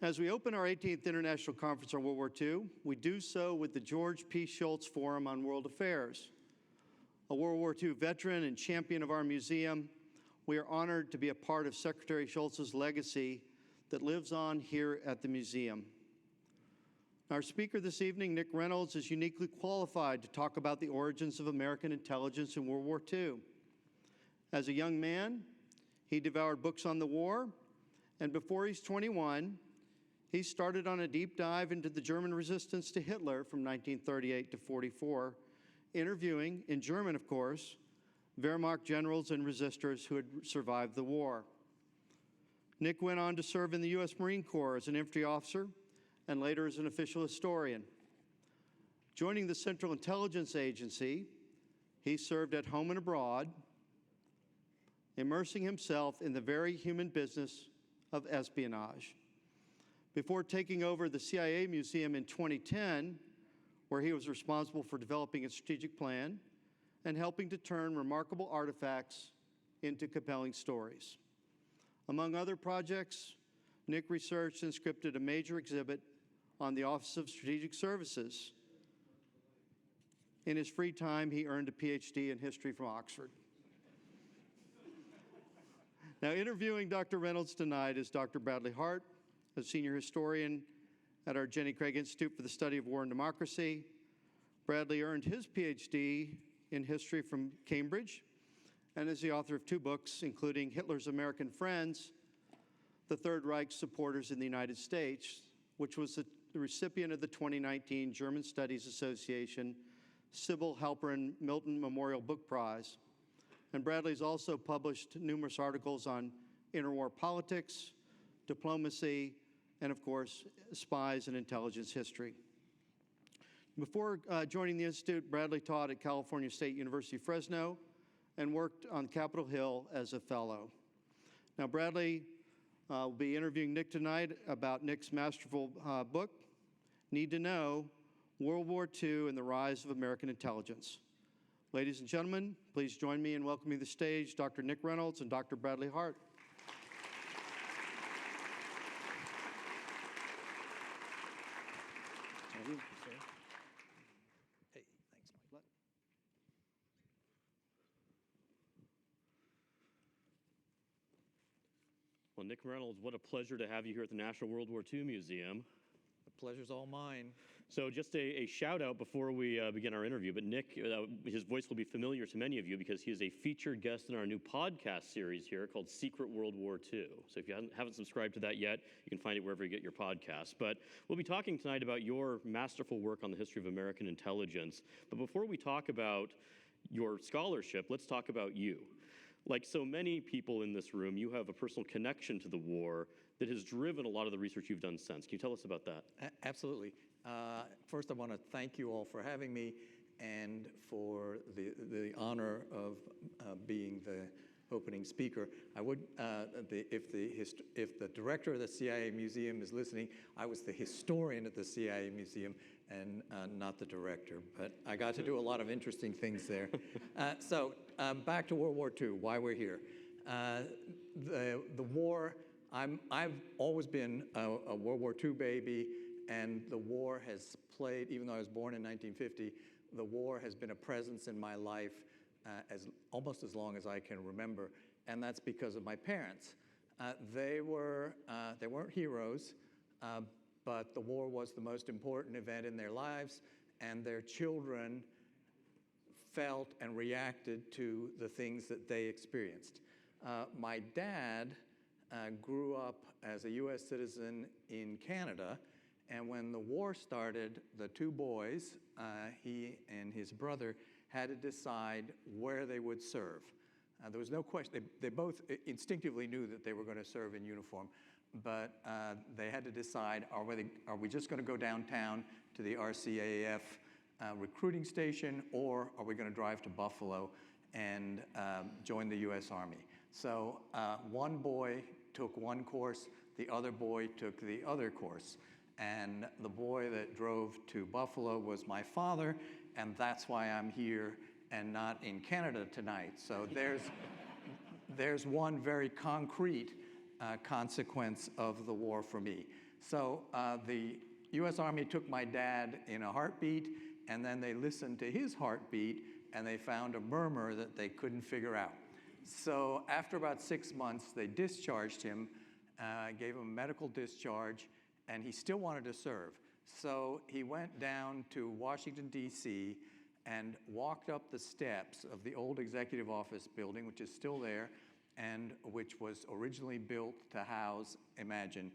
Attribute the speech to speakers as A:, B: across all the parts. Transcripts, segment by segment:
A: As we open our 18th International Conference on World War II, we do so with the George P. Shultz Forum on World Affairs. A World War II veteran and champion of our museum, we are honored to be a part of Secretary Shultz's legacy that lives on here at the museum. Our speaker this evening, Nick Reynolds, is uniquely qualified to talk about the origins of American intelligence in World War II. As a young man, he devoured books on the war, and before he's 21, he started on a deep dive into the German resistance to Hitler from 1938 to 44, interviewing, in German of course, Wehrmacht generals and resistors who had survived the war. Nick went on to serve in the U.S. Marine Corps as an infantry officer and later as an official historian. Joining the Central Intelligence Agency, he served at home and abroad, immersing himself in the very human business of espionage. Before taking over the CIA Museum in 2010, where he was responsible for developing a strategic plan and helping to turn remarkable artifacts into compelling stories. Among other projects, Nick researched and scripted a major exhibit on the Office of Strategic Services. In his free time, he earned a PhD in history from Oxford. Now, interviewing Dr. Reynolds tonight is Dr. Bradley Hart, a senior historian at our Jenny Craig Institute for the Study of War and Democracy. Bradley earned his PhD in history from Cambridge and is the author of 2 books, including Hitler's American Friends, The Third Reich's Supporters in the United States, which was the recipient of the 2019 German Studies Association Sybil Halperin Milton Memorial Book Prize. And Bradley's also published numerous articles on interwar politics, diplomacy, and of course, spies and intelligence history. Before joining the Institute, Bradley taught at California State University, Fresno, and worked on Capitol Hill as a fellow. Now, Bradley will be interviewing Nick tonight about Nick's masterful book, Need to Know, World War II and the Rise of American Intelligence. Ladies and gentlemen, please join me in welcoming to the stage Dr. Nick Reynolds and Dr. Bradley Hart.
B: Hey, thanks, Mike.
C: Well, Nick Reynolds, what a pleasure to have you here at the National World War II Museum.
B: The pleasure's all mine.
C: So just a shout out before we begin our interview, but Nick, his voice will be familiar to many of you because he is a featured guest in our new podcast series here called Secret World War II. So if you haven't subscribed to that yet, you can find it wherever you get your podcasts. But we'll be talking tonight about your masterful work on the history of American intelligence. But before we talk about your scholarship, let's talk about you. Like so many people in this room, you have a personal connection to the war that has driven a lot of the research you've done since. Can you tell us about that?
B: Absolutely. First, I want to thank you all for having me and for the honor of being the opening speaker. I would, if the director of the CIA Museum is listening, I was the historian at the CIA Museum and not the director, but I got to do a lot of interesting things there. So back to World War II, why we're here. The war, I've always been a World War II baby, and the war has played, even though I was born in 1950, the war has been a presence in my life almost as long as I can remember, and that's because of my parents. They weren't heroes, but the war was the most important event in their lives, and their children felt and reacted to the things that they experienced. My dad grew up as a U.S. citizen in Canada, and when the war started, the 2 boys, he and his brother, had to decide where they would serve. There was no question. They both instinctively knew that they were going to serve in uniform, but they had to decide, are we just going to go downtown to the RCAF recruiting station, or are we going to drive to Buffalo and join the U.S. Army? So one boy took one course, the other boy took the other course. And the boy that drove to Buffalo was my father, and that's why I'm here and not in Canada tonight. So there's one very concrete consequence of the war for me. So the U.S. Army took my dad in a heartbeat, and then they listened to his heartbeat, and they found a murmur that they couldn't figure out. So after about 6 months, they discharged him, gave him a medical discharge, and he still wanted to serve. So he went down to Washington, D.C., and walked up the steps of the old executive office building, which is still there, and which was originally built to house, imagine,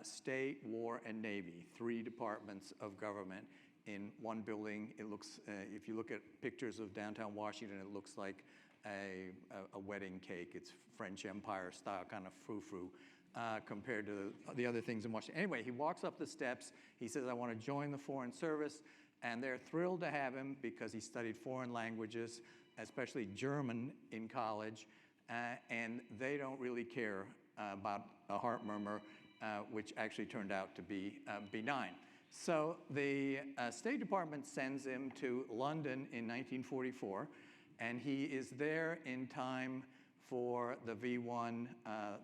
B: State, War, and Navy, 3 departments of government in one building. It looks, if you look at pictures of downtown Washington, it looks like a wedding cake. It's French Empire style, kind of frou-frou, compared to the other things in Washington. Anyway, he walks up the steps. He says, I want to join the Foreign Service. And they're thrilled to have him because he studied foreign languages, especially German, in college. And they don't really care about a heart murmur, which actually turned out to be benign. So the State Department sends him to London in 1944, and he is there in time for the V-1,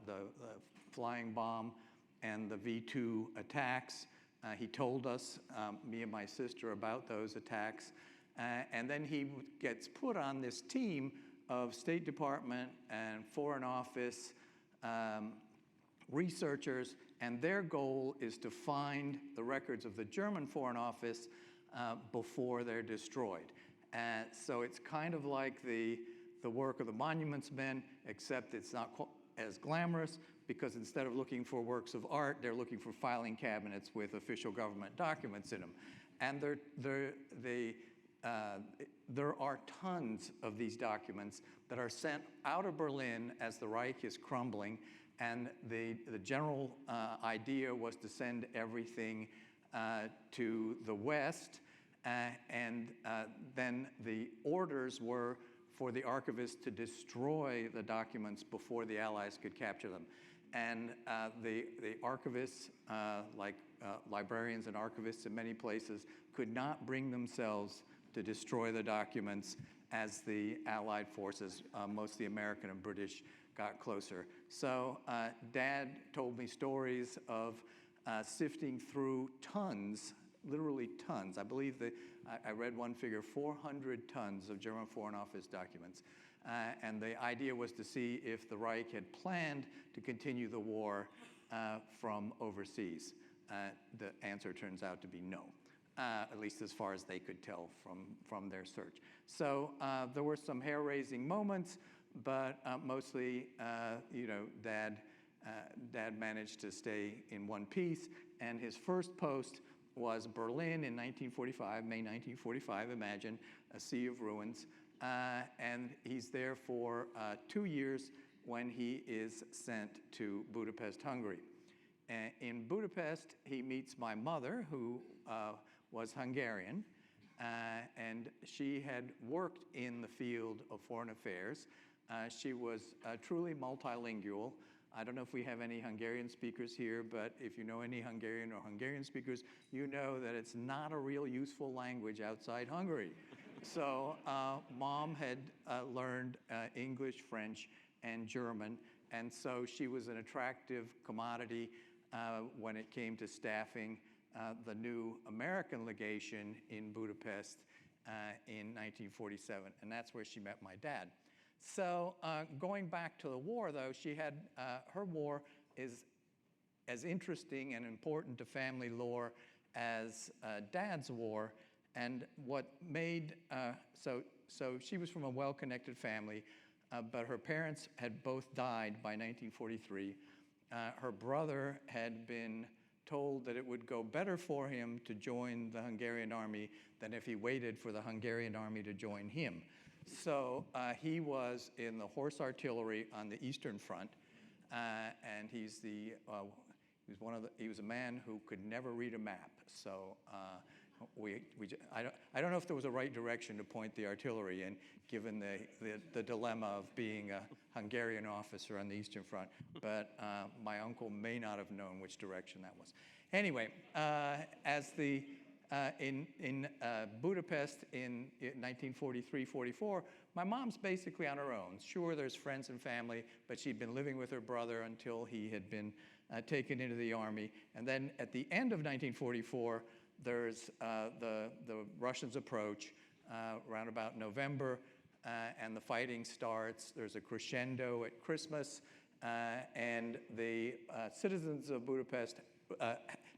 B: the flying bomb, and the V-2 attacks. He told us, me and my sister, about those attacks. And then he gets put on this team of State Department and Foreign Office researchers, and their goal is to find the records of the German Foreign Office before they're destroyed. So it's kind of like the work of the Monuments Men, except it's not as glamorous, because instead of looking for works of art, they're looking for filing cabinets with official government documents in them. And there are tons of these documents that are sent out of Berlin as the Reich is crumbling, and the general idea was to send everything to the West, and then the orders were for the archivists to destroy the documents before the Allies could capture them. And the archivists, like librarians and archivists in many places, could not bring themselves to destroy the documents as the Allied forces, mostly American and British, got closer. So Dad told me stories of sifting through tons, literally tons. I believe that I read one figure, 400 tons of German Foreign Office documents. And the idea was to see if the Reich had planned to continue the war from overseas. The answer turns out to be no, at least as far as they could tell from their search. So there were some hair-raising moments, but mostly, Dad managed to stay in one piece. And his first post was Berlin in 1945, May 1945, imagine, a sea of ruins. And he's there for 2 years when he is sent to Budapest, Hungary. In Budapest, he meets my mother, who was Hungarian, and she had worked in the field of foreign affairs. She was truly multilingual. I don't know if we have any Hungarian speakers here, but if you know any Hungarian or Hungarian speakers, you know that it's not a real useful language outside Hungary. So Mom had learned English, French, and German, and so she was an attractive commodity when it came to staffing the new American legation in Budapest in 1947, and that's where she met my dad. So going back to the war, though, she had, her war is as interesting and important to family lore as Dad's war. And what made, so she was from a well-connected family, but her parents had both died by 1943. Her brother had been told that it would go better for him to join the Hungarian army than if he waited for the Hungarian army to join him. So he was in the horse artillery on the Eastern Front, and he was a man who could never read a map. So I don't know if there was a right direction to point the artillery in, given the dilemma of being a Hungarian officer on the Eastern Front, but my uncle may not have known which direction that was. Anyway, in Budapest in 1943-44, my mom's basically on her own. Sure, there's friends and family, but she'd been living with her brother until he had been taken into the army. And then at the end of 1944, there's the Russians approach around about November, and the fighting starts. There's a crescendo at Christmas, and the citizens of Budapest,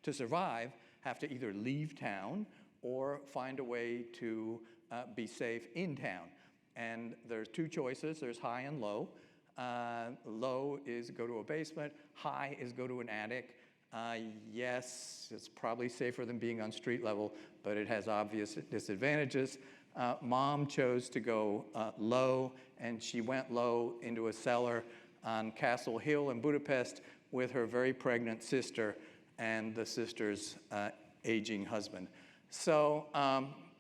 B: to survive, have to either leave town or find a way to be safe in town. And there's two choices. There's high and low. Low is go to a basement. High is go to an attic. Yes, it's probably safer than being on street level, but it has obvious disadvantages. Mom chose to go low, and she went low into a cellar on Castle Hill in Budapest with her very pregnant sister and the sister's aging husband. So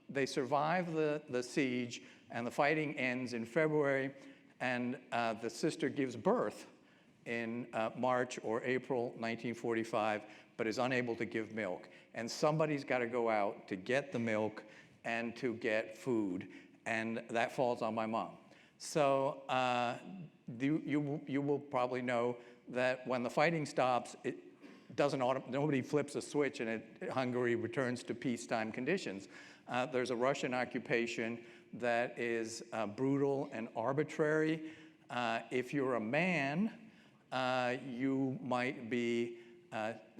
B: they survive the siege, and the fighting ends in February, and the sister gives birth in March or April 1945, but is unable to give milk. And somebody's got to go out to get the milk and to get food, and that falls on my mom. So you will probably know that when the fighting stops, it doesn't nobody flips a switch and Hungary returns to peacetime conditions. There's a Russian occupation that is brutal and arbitrary. If you're a man, you might be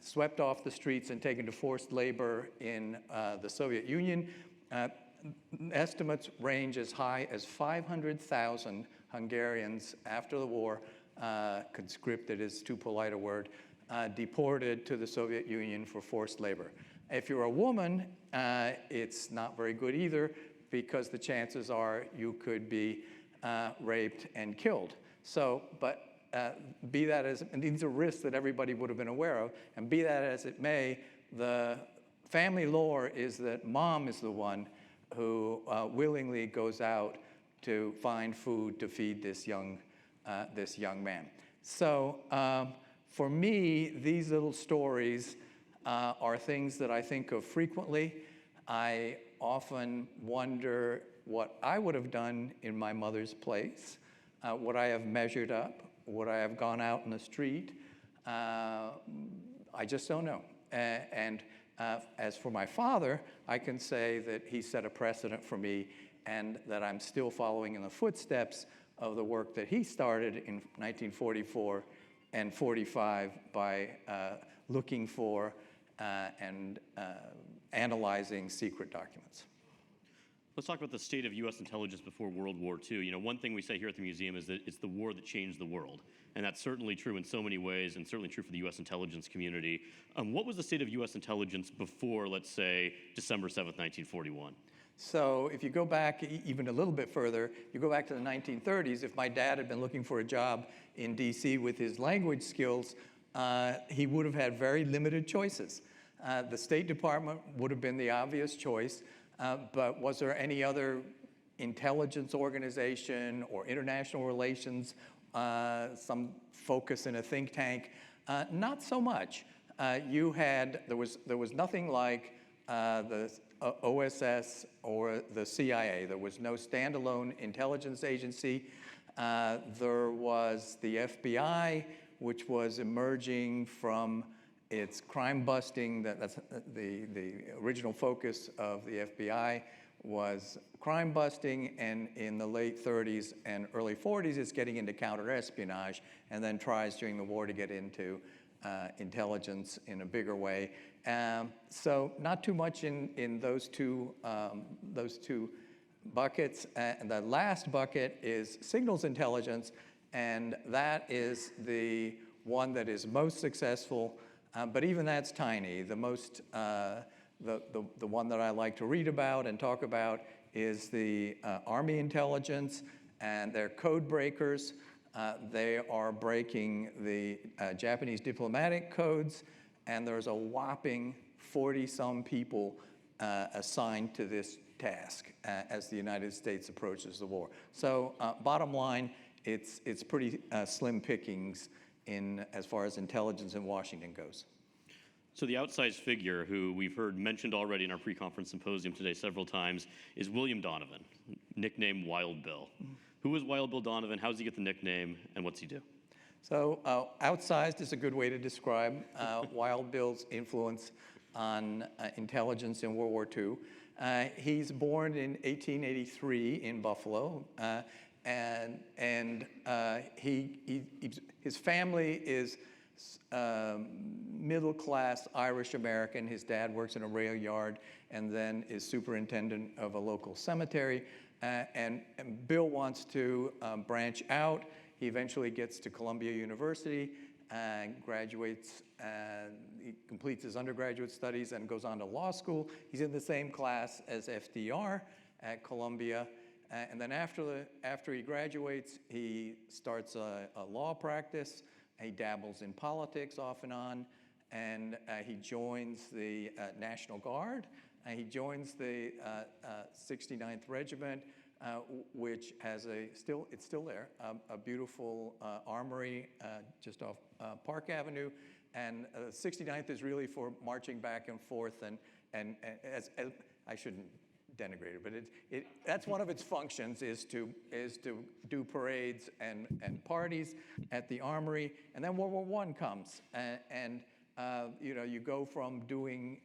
B: swept off the streets and taken to forced labor in the Soviet Union. Estimates range as high as 500,000 Hungarians after the war, conscripted is too polite a word, deported to the Soviet Union for forced labor. If you're a woman, it's not very good either, because the chances are you could be raped and killed. So, but be that as, and these are risks that everybody would have been aware of, and be that as it may, the family lore is that mom is the one who willingly goes out to find food to feed this young man. So for me, these little stories are things that I think of frequently. I often wonder what I would have done in my mother's place. Would I have measured up? Would I have gone out in the street? I just don't know. And as for my father, I can say that he set a precedent for me, and that I'm still following in the footsteps of the work that he started in 1944 and 45 by looking for and analyzing secret documents.
C: Let's talk about the state of U.S. intelligence before World War II. You know, one thing we say here at the museum is that it's the war that changed the world. And that's certainly true in so many ways, and certainly true for the U.S. intelligence community. What was the state of U.S. intelligence before, let's say, December 7th, 1941?
B: So if you go back even a little bit further, you go back to the 1930s, if my dad had been looking for a job in D.C. with his language skills, he would have had very limited choices. The State Department would have been the obvious choice, but was there any other intelligence organization or international relations, some focus in a think tank? Not so much. There was nothing like the OSS or the CIA. There was no standalone intelligence agency. There was the FBI, which was emerging from its crime busting. That's the original focus of the FBI was crime busting, and in the late 30s and early 40s, it's getting into counter-espionage, and then tries during the war to get into intelligence in a bigger way. So not too much in those two buckets. And the last bucket is signals intelligence, and that is the one that is most successful, but even that's tiny. The one that I like to read about and talk about is the Army intelligence, and they're code breakers. They are breaking the Japanese diplomatic codes, and there's a whopping 40-some people assigned to this task as the United States approaches the war. So bottom line, it's pretty slim pickings as far as intelligence in Washington goes.
C: So the outsized figure, who we've heard mentioned already in our pre-conference symposium today several times, is William Donovan, nicknamed Wild Bill. Who is Wild Bill Donovan? How does he get the nickname, and what's he do?
B: So outsized is a good way to describe Wild Bill's influence on intelligence in World War II. He's born in 1883 in Buffalo, and his family is middle-class Irish-American. His dad works in a rail yard and then is superintendent of a local cemetery. And Bill wants to branch out. He eventually gets to Columbia University and graduates, he completes his undergraduate studies and goes on to law school. He's in the same class as FDR at Columbia. And then after he graduates, he starts a law practice. He dabbles in politics off and on, and he joins the National Guard. He joins the 69th Regiment, which has it's still there, a beautiful armory just off Park Avenue. And 69th is really for marching back and forth, and as I shouldn't denigrate it, but that's one of its functions is to do parades and parties at the armory. And then World War I comes, and you go from doing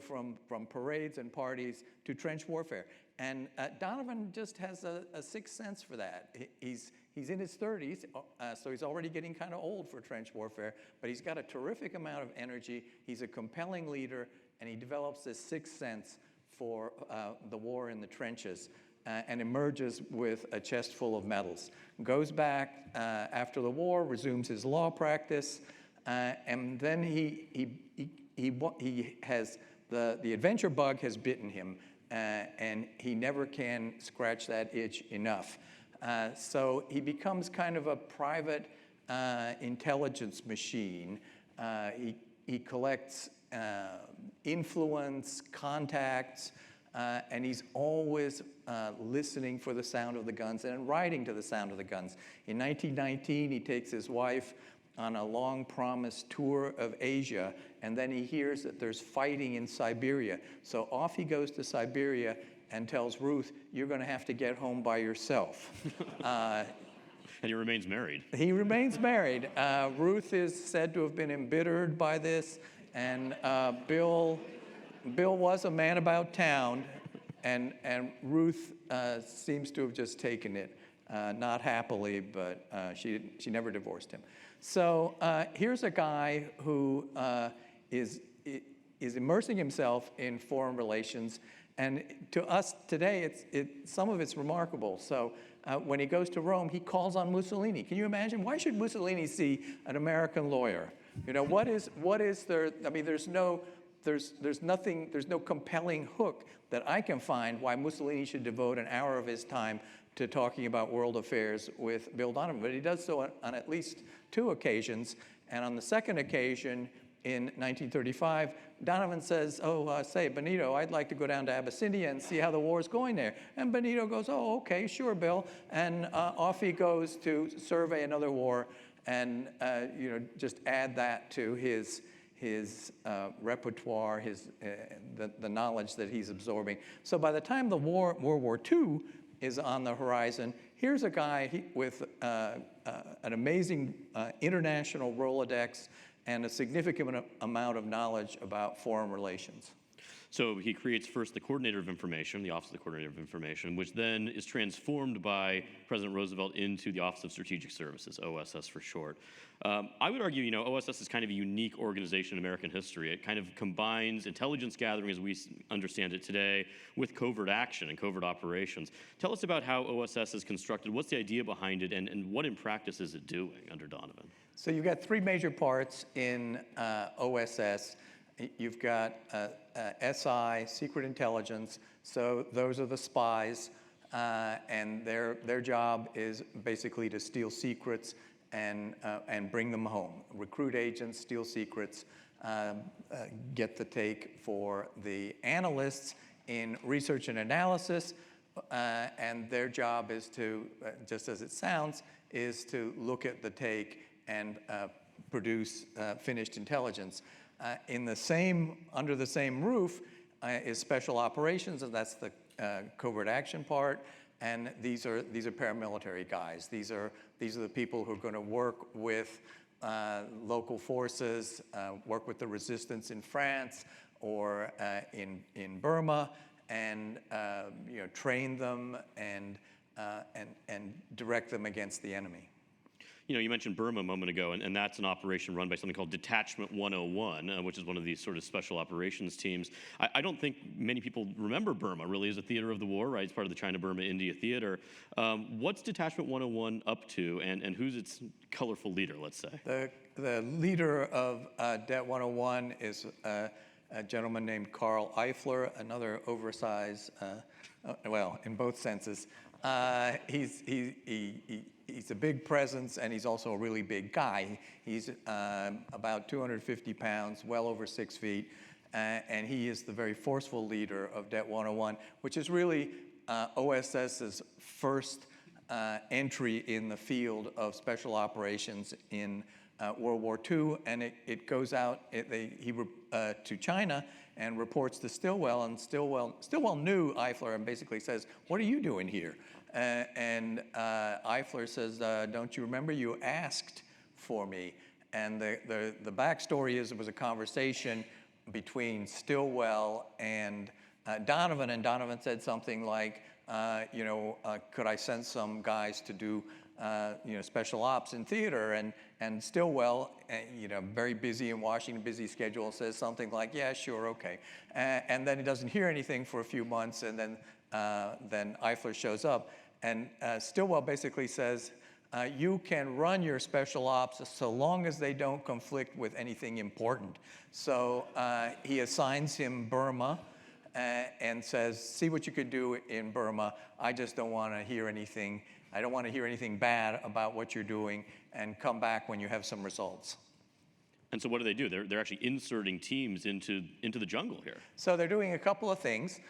B: from parades and parties to trench warfare. And Donovan just has a sixth sense for that. He's in his 30s, so he's already getting kind of old for trench warfare, but he's got a terrific amount of energy. He's a compelling leader, and he develops this sixth sense for the war in the trenches, and emerges with a chest full of medals. Goes back after the war, resumes his law practice, and then he has the adventure bug has bitten him, and he never can scratch that itch enough. So he becomes kind of a private intelligence machine. He collects influence, contacts, and he's always listening for the sound of the guns and writing to the sound of the guns. In 1919, he takes his wife on a long-promised tour of Asia, and then he hears that there's fighting in Siberia. So off he goes to Siberia and tells Ruth, "You're going to have to get home by yourself."
C: And he remains married.
B: He remains married. Ruth is said to have been embittered by this, and Bill was a man about town, and Ruth seems to have just taken it, not happily, but she never divorced him. So here's a guy who is immersing himself in foreign relations, and to us today, some of it's remarkable. So when he goes to Rome, he calls on Mussolini. Can you imagine? Why should Mussolini see an American lawyer? What is there? I mean, there's no compelling hook that I can find why Mussolini should devote an hour of his time to talking about world affairs with Bill Donovan. But he does so on at least 2 occasions. And on the second occasion, in 1935, Donovan says, say, Benito, I'd like to go down to Abyssinia and see how the war's going there. And Benito goes, oh, okay, sure, Bill. And off he goes to survey another war and just add that to his repertoire, the knowledge that he's absorbing. So by the time the World War II is on the horizon, here's a guy with an amazing international Rolodex and a significant amount of knowledge about foreign relations.
C: So he creates first the Coordinator of Information, the Office of the Coordinator of Information, which then is transformed by President Roosevelt into the Office of Strategic Services, OSS for short. I would argue, OSS is kind of a unique organization in American history. It kind of combines intelligence gathering as we understand it today with covert action and covert operations. Tell us about how OSS is constructed. What's the idea behind it, and what in practice is it doing under Donovan?
B: So you've got 3 major parts in OSS. You've got SI, secret intelligence, so those are the spies, and their job is basically to steal secrets and bring them home. Recruit agents, steal secrets, get the take for the analysts in research and analysis, and their job is to, just as it sounds, is to look at the take and produce finished intelligence. Under the same roof is special operations, and that's the covert action part. and these are paramilitary guys. These are the people who are going to work with local forces, work with the resistance in France or in Burma, and train them and direct them against the enemy.
C: You mentioned Burma a moment ago, and that's an operation run by something called Detachment 101, which is one of these sort of special operations teams. I don't think many people remember Burma really as a theater of the war, right? It's part of the China-Burma-India theater. What's Detachment 101 up to, and who's its colorful leader, let's say?
B: The leader of Det 101 is a gentleman named Karl Eifler, another oversized, well, in both senses. He's a big presence, and he's also a really big guy. He's about 250 pounds, well over 6 feet, and he is the very forceful leader of Det 101, which is really OSS's first entry in the field of special operations in World War II, and it goes out to China and reports to Stilwell, and Stilwell knew Eifler and basically says, "What are you doing here?" And Eifler says, "Don't you remember you asked for me?" And the backstory is it was a conversation between Stilwell and Donovan, and Donovan said something like, could I send some guys to do special ops in theater? And Stilwell, very busy in Washington, busy schedule, says something like, "Yeah, sure, okay." And then he doesn't hear anything for a few months, and then Eifler shows up. And Stilwell basically says, you can run your special ops so long as they don't conflict with anything important. So he assigns him Burma and says, see what you could do in Burma. I just don't want to hear anything. I don't want to hear anything bad about what you're doing, and come back when you have some results.
C: And so what do? They're actually inserting teams into the jungle here.
B: So they're doing a couple of things.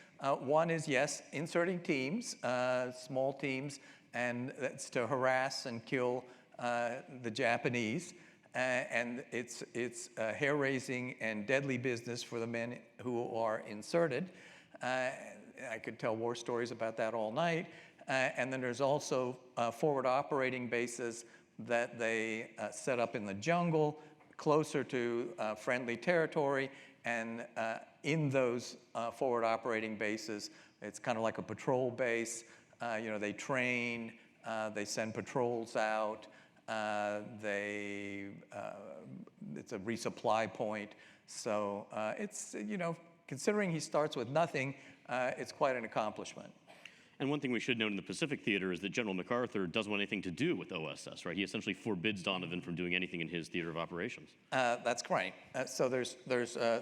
B: One is, yes, inserting teams, small teams, and that's to harass and kill the Japanese. And it's hair-raising and deadly business for the men who are inserted. I could tell war stories about that all night. And then there's also forward operating bases that they set up in the jungle, closer to friendly territory, and in those forward operating bases, it's kind of like a patrol base. They train, they send patrols out, it's a resupply point. So it's, considering he starts with nothing, it's quite an accomplishment.
C: And one thing we should note in the Pacific theater is that General MacArthur doesn't want anything to do with OSS, right? He essentially forbids Donovan from doing anything in his theater of operations.
B: That's right. So there's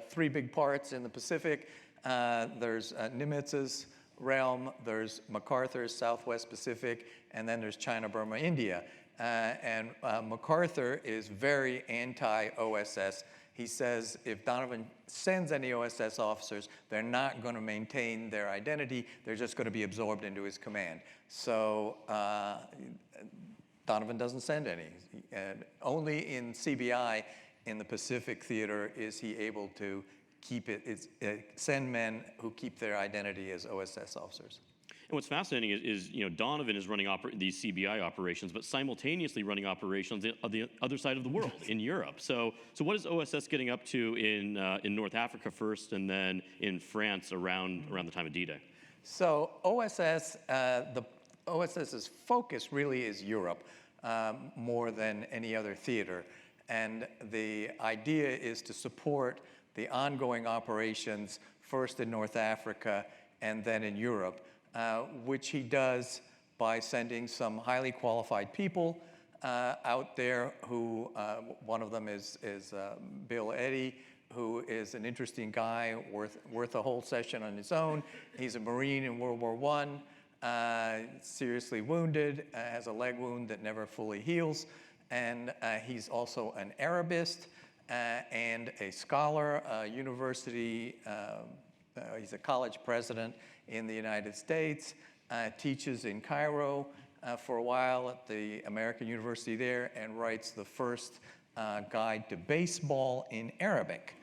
B: 3 big parts in the Pacific. There's Nimitz's realm, there's MacArthur's Southwest Pacific, and then there's China, Burma, India. And MacArthur is very anti-OSS. He says if Donovan sends any OSS officers, they're not going to maintain their identity. They're just going to be absorbed into his command. So Donovan doesn't send any. And only in CBI, in the Pacific theater, is he able to send men who keep their identity as OSS officers.
C: And what's fascinating is Donovan is running these CBI operations, but simultaneously running operations on the other side of the world, in Europe. So what is OSS getting up to in North Africa first, and then in France around the time of D-Day?
B: So OSS's focus really is Europe, more than any other theater. And the idea is to support the ongoing operations first in North Africa and then in Europe. Which he does by sending some highly qualified people out there who, one of them is Bill Eddy, who is an interesting guy, worth a whole session on his own. He's a Marine in World War I, seriously wounded, has a leg wound that never fully heals, and he's also an Arabist and a scholar, university, he's a college president in the United States, teaches in Cairo for a while at the American University there, and writes the first guide to baseball in Arabic.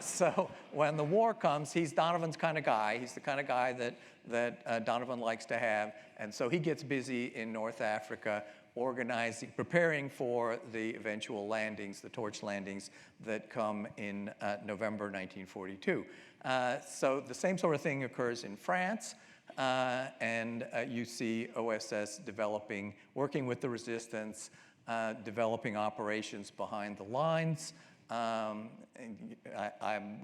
B: So when the war comes, he's Donovan's kind of guy. He's the kind of guy that Donovan likes to have. And so he gets busy in North Africa organizing, preparing for the eventual landings, the torch landings that come in November 1942. So the same sort of thing occurs in France. And you see OSS developing, working with the resistance, developing operations behind the lines. I'm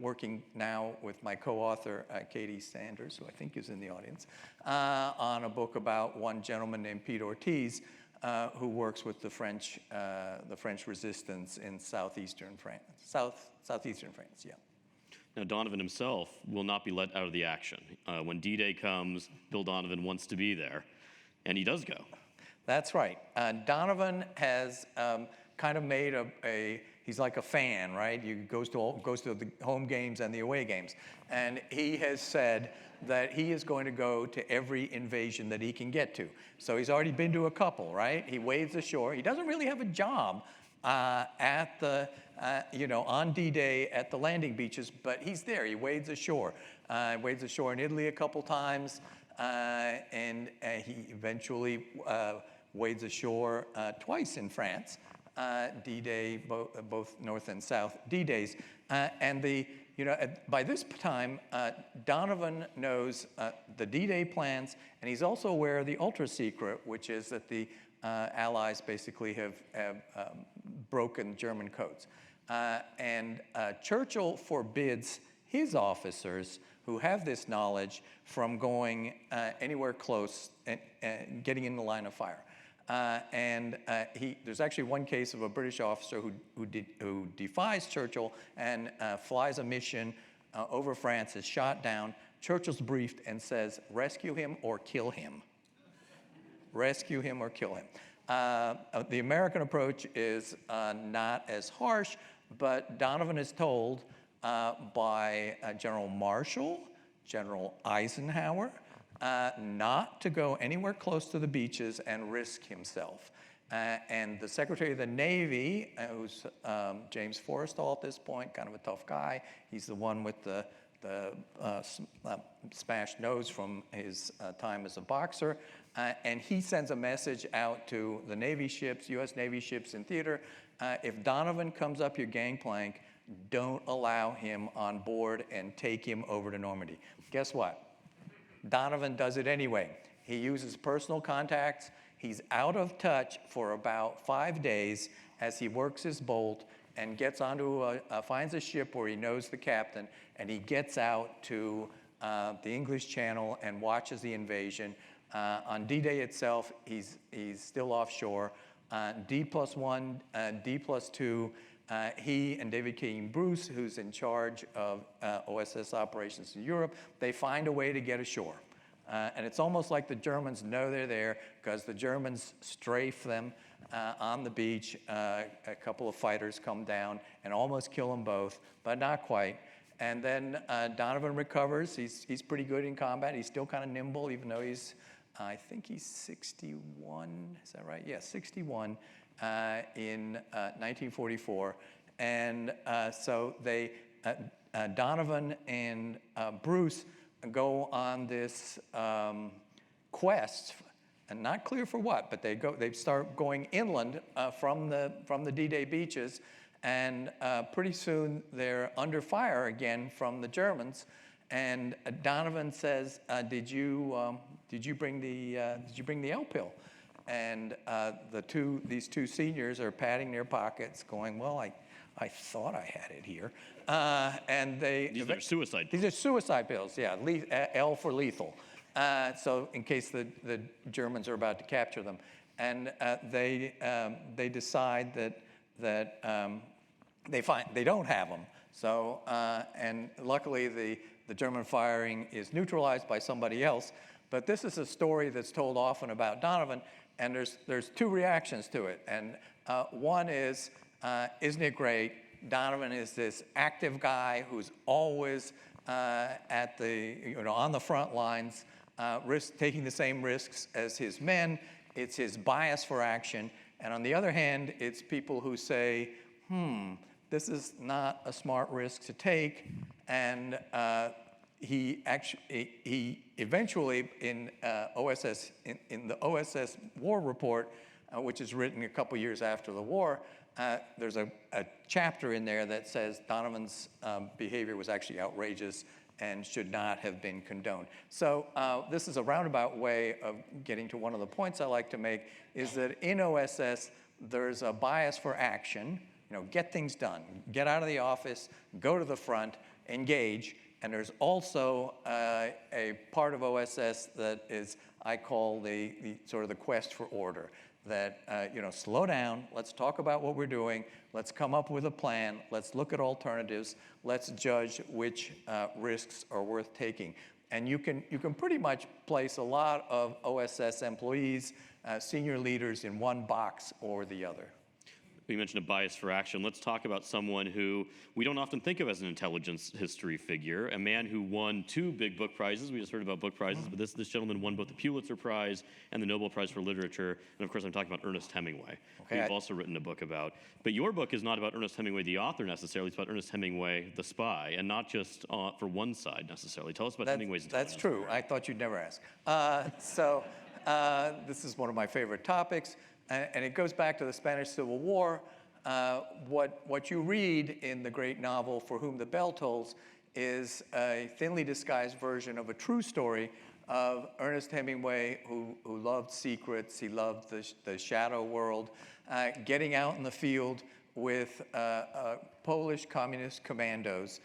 B: working now with my co-author, Katie Sanders, who I think is in the audience, on a book about one gentleman named Pete Ortiz, who works with the French resistance in southeastern France. Southeastern France, yeah.
C: Now, Donovan himself will not be let out of the action. When D-Day comes, Bill Donovan wants to be there, and he does go.
B: That's right. Donovan has kind of made he's like a fan, right? He goes to the home games and the away games. And he has said that he is going to go to every invasion that he can get to. So he's already been to a couple, right? He wades ashore. He doesn't really have a job on D-Day at the landing beaches, but he's there. He wades ashore. Wades ashore in Italy a couple times, and he eventually wades ashore twice in France. D-Day, both North and South D-Days, by this time, Donovan knows the D-Day plans, and he's also aware of the ultra-secret, which is that the Allies basically have broken German codes. And Churchill forbids his officers who have this knowledge from going anywhere close and getting in the line of fire. There's actually one case of a British officer who defies Churchill and flies a mission over France, is shot down. Churchill's briefed and says, rescue him or kill him. Rescue him or kill him. The American approach is not as harsh, but Donovan is told by General Marshall, General Eisenhower, not to go anywhere close to the beaches and risk himself. And the Secretary of the Navy, who's James Forrestal at this point, kind of a tough guy. He's the one with the smashed nose from his time as a boxer. And he sends a message out to the Navy ships, U.S. Navy ships in theater. If Donovan comes up your gangplank, don't allow him on board and take him over to Normandy. Guess what? Donovan does it anyway. He uses personal contacts. He's out of touch for about 5 days as he works his bolt and gets onto finds a ship where he knows the captain, and he gets out to the English Channel and watches the invasion. On D-Day itself, he's still offshore. D+1, D+2, he and David King Bruce, who's in charge of OSS operations in Europe, they find a way to get ashore. And it's almost like the Germans know they're there because the Germans strafe them on the beach. A couple of fighters come down and almost kill them both, but not quite. And then Donovan recovers. He's pretty good in combat. He's still kind of nimble, even though I think he's 61, is that right? Yeah, 61 in 1944. And so Donovan and Bruce go on this quest, and not clear for what, but they start going inland from the D-Day beaches, and pretty soon they're under fire again from the Germans. And Donovan says, "Did you bring the L pill?" And these two seniors are patting their pockets, going, "Well, I thought I had it here." And
C: these are suicide pills.
B: These are suicide pills, yeah. L for lethal. So in case the Germans are about to capture them, and they decide that they don't have them. So and luckily the German firing is neutralized by somebody else. But this is a story that's told often about Donovan, and there's two reactions to it. And one is, isn't it great? Donovan is this active guy who's always on the front lines, taking the same risks as his men. It's his bias for action. And on the other hand, it's people who say, this is not a smart risk to take, and he eventually in the OSS War Report, which is written a couple years after the war, there's a chapter in there that says Donovan's behavior was actually outrageous and should not have been condoned. So this is a roundabout way of getting to one of the points I like to make, is that in OSS, there's a bias for action, get things done, get out of the office, go to the front, engage, and there's also a part of OSS that is, I call the sort of the quest for order, that, slow down, let's talk about what we're doing, let's come up with a plan, let's look at alternatives, let's judge which risks are worth taking. And you can pretty much place a lot of OSS employees, senior leaders in one box or the other.
C: You mentioned a bias for action. Let's talk about someone who we don't often think of as an intelligence history figure, a man who won 2 big book prizes. We just heard about book prizes, but this gentleman won both the Pulitzer Prize and the Nobel Prize for Literature. And of course, I'm talking about Ernest Hemingway, who you've also written a book about. But your book is not about Ernest Hemingway, the author, necessarily. It's about Ernest Hemingway, the spy, and not just for one side, necessarily. Tell us about Hemingway's intelligence.
B: That's true. I thought you'd never ask. This is one of my favorite topics, and it goes back to the Spanish Civil War. What you read in the great novel For Whom the Bell Tolls is a thinly disguised version of a true story of Ernest Hemingway, who loved secrets, he loved the shadow world, getting out in the field with Polish communist commandos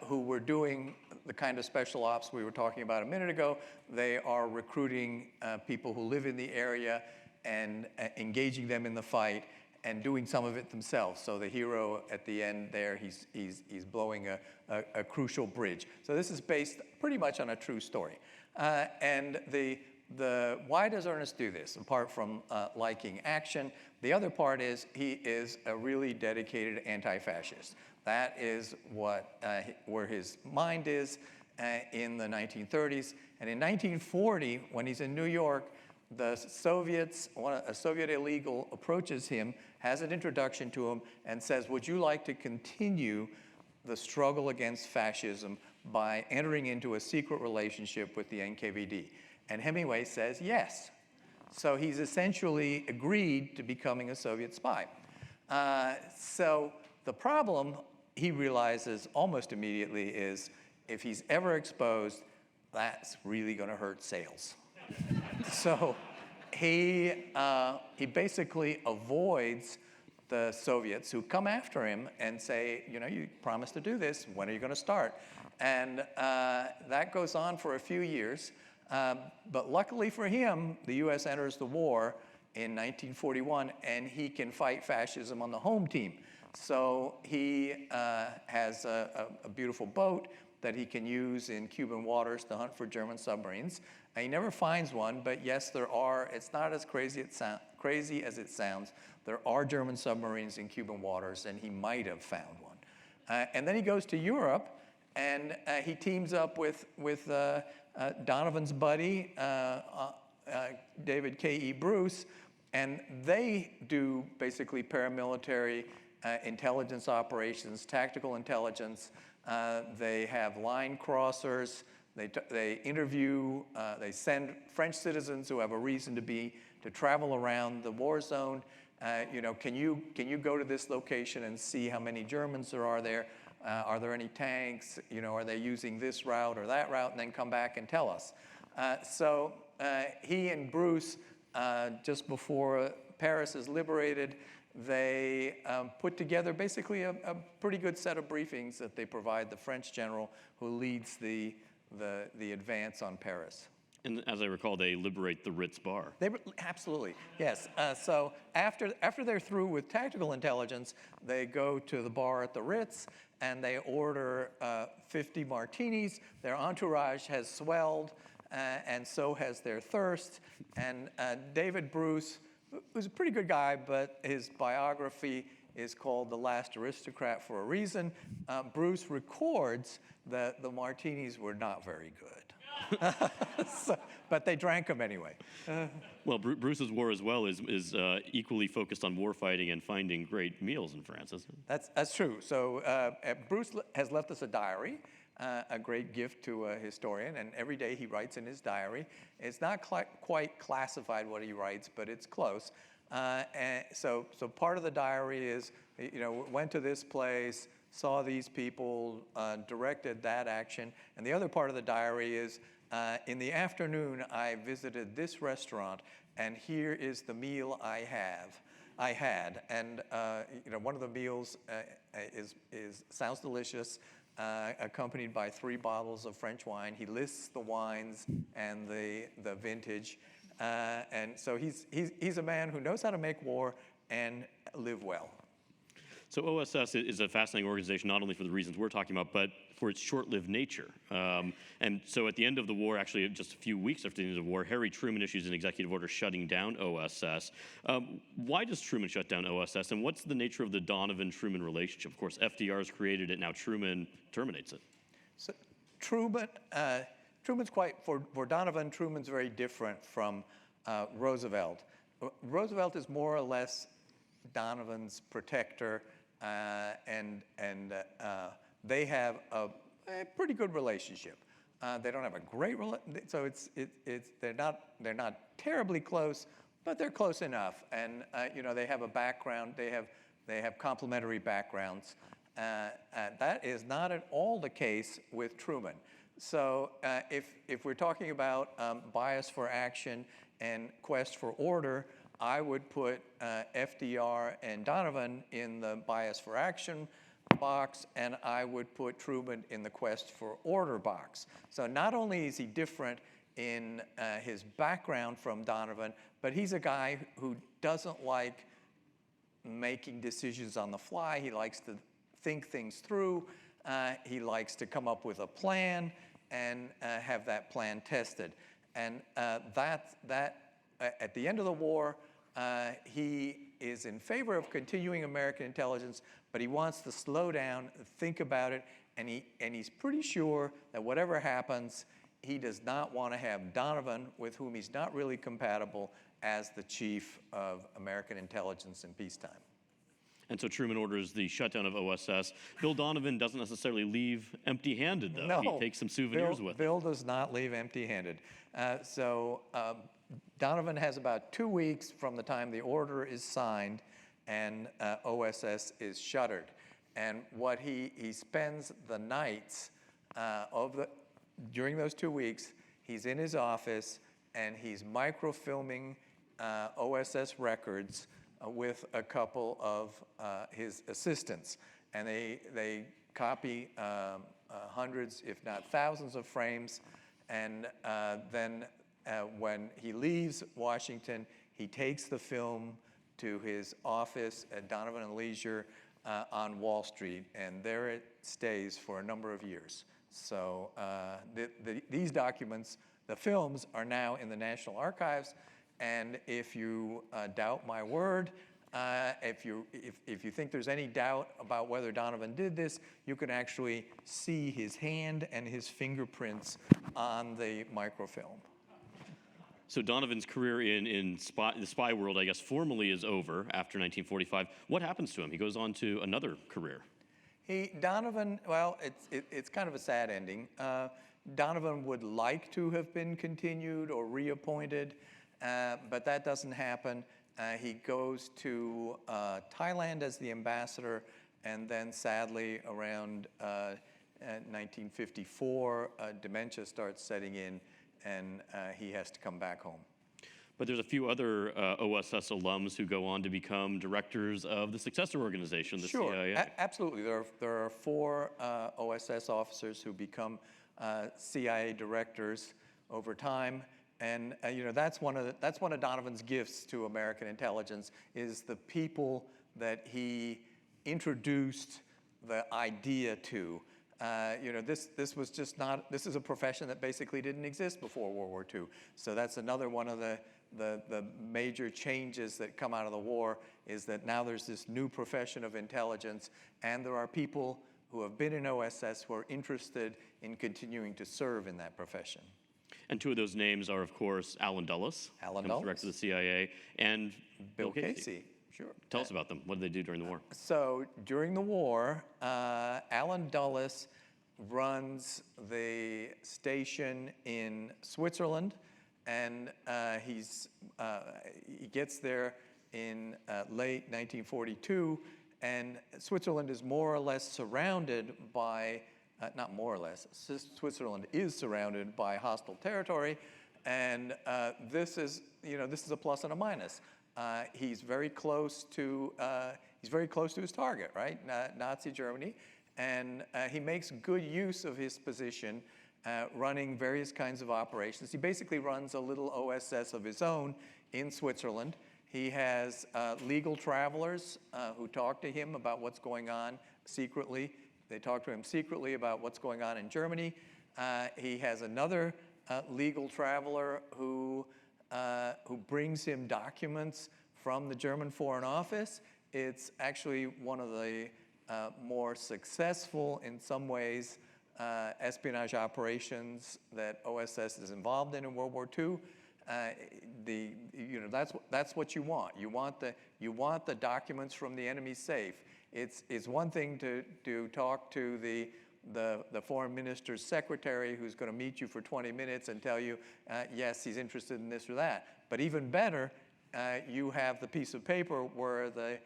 B: who were doing the kind of special ops we were talking about a minute ago. They are recruiting people who live in the area and engaging them in the fight, and doing some of it themselves. So the hero at the end there, he's blowing a crucial bridge. So this is based pretty much on a true story. And why does Ernest do this? Apart from liking action, the other part is he is a really dedicated anti-fascist. That is where his mind is in the 1930s. And in 1940, when he's in New York, the Soviets, a Soviet illegal approaches him, has an introduction to him, and says, would you like to continue the struggle against fascism by entering into a secret relationship with the NKVD? And Hemingway says yes. So he's essentially agreed to becoming a Soviet spy. So the problem, he realizes almost immediately, is if he's ever exposed, that's really going to hurt sales. So he basically avoids the Soviets who come after him and say, you promised to do this, when are you going to start? And that goes on for a few years. But luckily for him, the US enters the war in 1941, and he can fight fascism on the home team. So he has a beautiful boat that he can use in Cuban waters to hunt for German submarines. And he never finds one, but yes, there are. It's not as crazy as it sounds. There are German submarines in Cuban waters, and he might have found one. And then he goes to Europe, and he teams up with Donovan's buddy, David K.E. Bruce, and they do basically paramilitary intelligence operations, tactical intelligence. They have line crossers. They interview, they send French citizens who have a reason to travel around the war zone. Can you go to this location and see how many Germans there are there? Are there any tanks? Are they using this route or that route? And then come back and tell us. So he and Bruce, just before Paris is liberated, they put together basically a pretty good set of briefings that they provide the French general who leads the advance on Paris.
C: And as I recall, they liberate the Ritz bar.
B: Absolutely, yes. So after they're through with tactical intelligence, they go to the bar at the Ritz and they order 50 martinis. Their entourage has swelled, and so has their thirst. And David Bruce, who's a pretty good guy, but his biography is called The Last Aristocrat for a reason. Bruce records that the martinis were not very good. But they drank them anyway.
C: Well, Bruce's war as well is equally focused on war fighting and finding great meals in France, isn't it?
B: That's true. So Bruce has left us a diary, a great gift to a historian, and every day he writes in his diary. It's not quite classified what he writes, but it's close. And so part of the diary is, went to this place, saw these people, directed that action, and the other part of the diary is, in the afternoon, I visited this restaurant, and here is the meal I had, and one of the meals sounds delicious, accompanied by 3 bottles of French wine. He lists the wines and the vintage, and so he's a man who knows how to make war and live well.
C: So OSS is a fascinating organization, not only for the reasons we're talking about, but for its short-lived nature. And so at the end of the war, actually just a few weeks after the end of the war, Harry Truman issues an executive order shutting down OSS. Why does Truman shut down OSS, and what's the nature of the Donovan-Truman relationship? Of course, FDR's created it, now Truman terminates it.
B: So Truman's for Donovan, Truman's very different from Roosevelt. Roosevelt is more or less Donovan's protector, and they have a pretty good relationship. They don't have a great so they're not terribly close, but they're close enough. And they have a background. They have complementary backgrounds. That is not at all the case with Truman. So if we're talking about bias for action and quest for order, I would put FDR and Donovan in the bias for action box, and I would put Truman in the quest for order box. So not only is he different in his background from Donovan, but he's a guy who doesn't like making decisions on the fly. He likes to think things through. He likes to come up with a plan and have that plan tested. And that at the end of the war, he is in favor of continuing American intelligence, but he wants to slow down, think about it, and he's pretty sure that whatever happens, he does not want to have Donovan, with whom he's not really compatible, as the chief of American intelligence in peacetime.
C: And so Truman orders the shutdown of OSS. Bill Donovan doesn't necessarily leave empty-handed, though.
B: No,
C: he takes some souvenirs with him.
B: Bill does not leave empty-handed. Donovan has about 2 weeks from the time the order is signed and OSS is shuttered. And what he spends the nights during those 2 weeks, he's in his office and he's microfilming OSS records with a couple of his assistants. And they copy hundreds, if not thousands of frames. And then when he leaves Washington, he takes the film to his office at Donovan and Leisure on Wall Street, and there it stays for a number of years. So these documents, the films, are now in the National Archives, and if you doubt my word, if you think there's any doubt about whether Donovan did this, you can actually see his hand and his fingerprints on the microfilm.
C: So Donovan's career in the spy world, I guess, formally is over after 1945. What happens to him? He goes on to another career.
B: Donovan, well, it's kind of a sad ending. Donovan would like to have been continued or reappointed, but that doesn't happen. He goes to Thailand as the ambassador, and then sadly around 1954, dementia starts setting in, and he has to come back home.
C: But there's a few other OSS alums who go on to become directors of the successor organization, the CIA.
B: Absolutely. There are 4 OSS officers who become CIA directors over time, and that's one of Donovan's gifts to American intelligence, is the people that he introduced the idea to. This was just not. This is a profession that basically didn't exist before World War II. So that's another one of the major changes that come out of the war, is that now there's this new profession of intelligence, and there are people who have been in OSS who are interested in continuing to serve in that profession.
C: And two of those names are, of course, Alan Dulles,
B: Alan
C: comes director of the CIA, and
B: Bill Casey. Sure.
C: Tell us about them. What did they do during the war?
B: So during the war, Alan Dulles runs the station in Switzerland, and he gets there in late 1942, and Switzerland is more or less surrounded by, not more or less, Switzerland is surrounded by hostile territory, and this is a plus and a minus. He's very close to his target, right? Nazi Germany, and he makes good use of his position, running various kinds of operations. He basically runs a little OSS of his own in Switzerland. He has legal travelers who talk to him about what's going on secretly. They talk to him secretly about what's going on in Germany. He has another legal traveler who brings him documents from the German Foreign Office. It's actually one of the more successful, in some ways, espionage operations that OSS is involved in World War II. That's what you want. You want the documents from the enemy safe. It's one thing to talk to the foreign minister's secretary who's going to meet you for 20 minutes and tell you, yes, he's interested in this or that. But even better, you have the piece of paper where the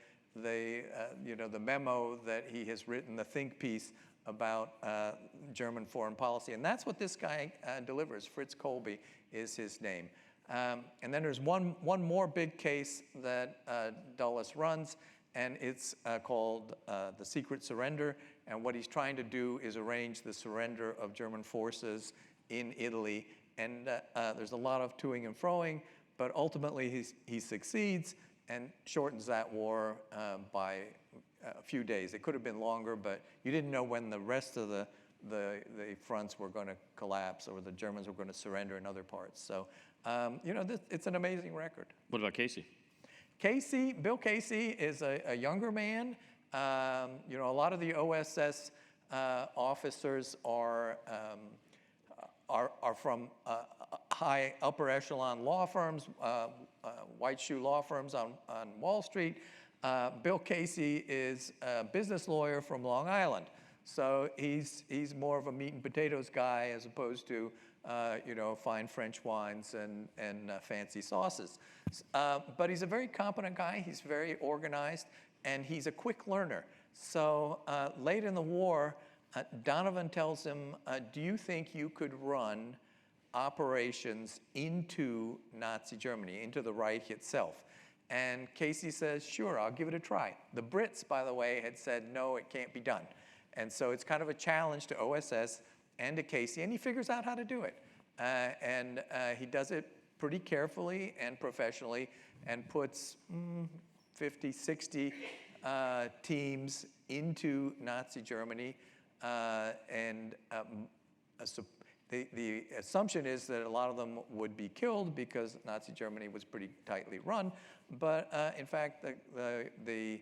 B: memo that he has written, the think piece about German foreign policy. And that's what this guy delivers. Fritz Kolbe is his name. And then there's one more big case that Dulles runs, and it's called the secret surrender. And what he's trying to do is arrange the surrender of German forces in Italy. And there's a lot of toing and froing, but ultimately he succeeds and shortens that war by a few days. It could have been longer, but you didn't know when the rest of the fronts were going to collapse or the Germans were going to surrender in other parts. So, it's an amazing record.
C: What about Casey?
B: Bill Casey is a younger man. A lot of the OSS officers are from high upper echelon law firms, white shoe law firms on Wall Street. Bill Casey is a business lawyer from Long Island. So he's more of a meat and potatoes guy as opposed to fine French wines and fancy sauces. But he's a very competent guy. He's very organized, and he's a quick learner. So late in the war, Donovan tells him, do you think you could run operations into Nazi Germany, into the Reich itself? And Casey says, sure, I'll give it a try. The Brits, by the way, had said, no, it can't be done. And so it's kind of a challenge to OSS and to Casey, and he figures out how to do it. And he does it pretty carefully and professionally and puts 50, 60 teams into Nazi Germany. The assumption is that a lot of them would be killed because Nazi Germany was pretty tightly run. But in fact, the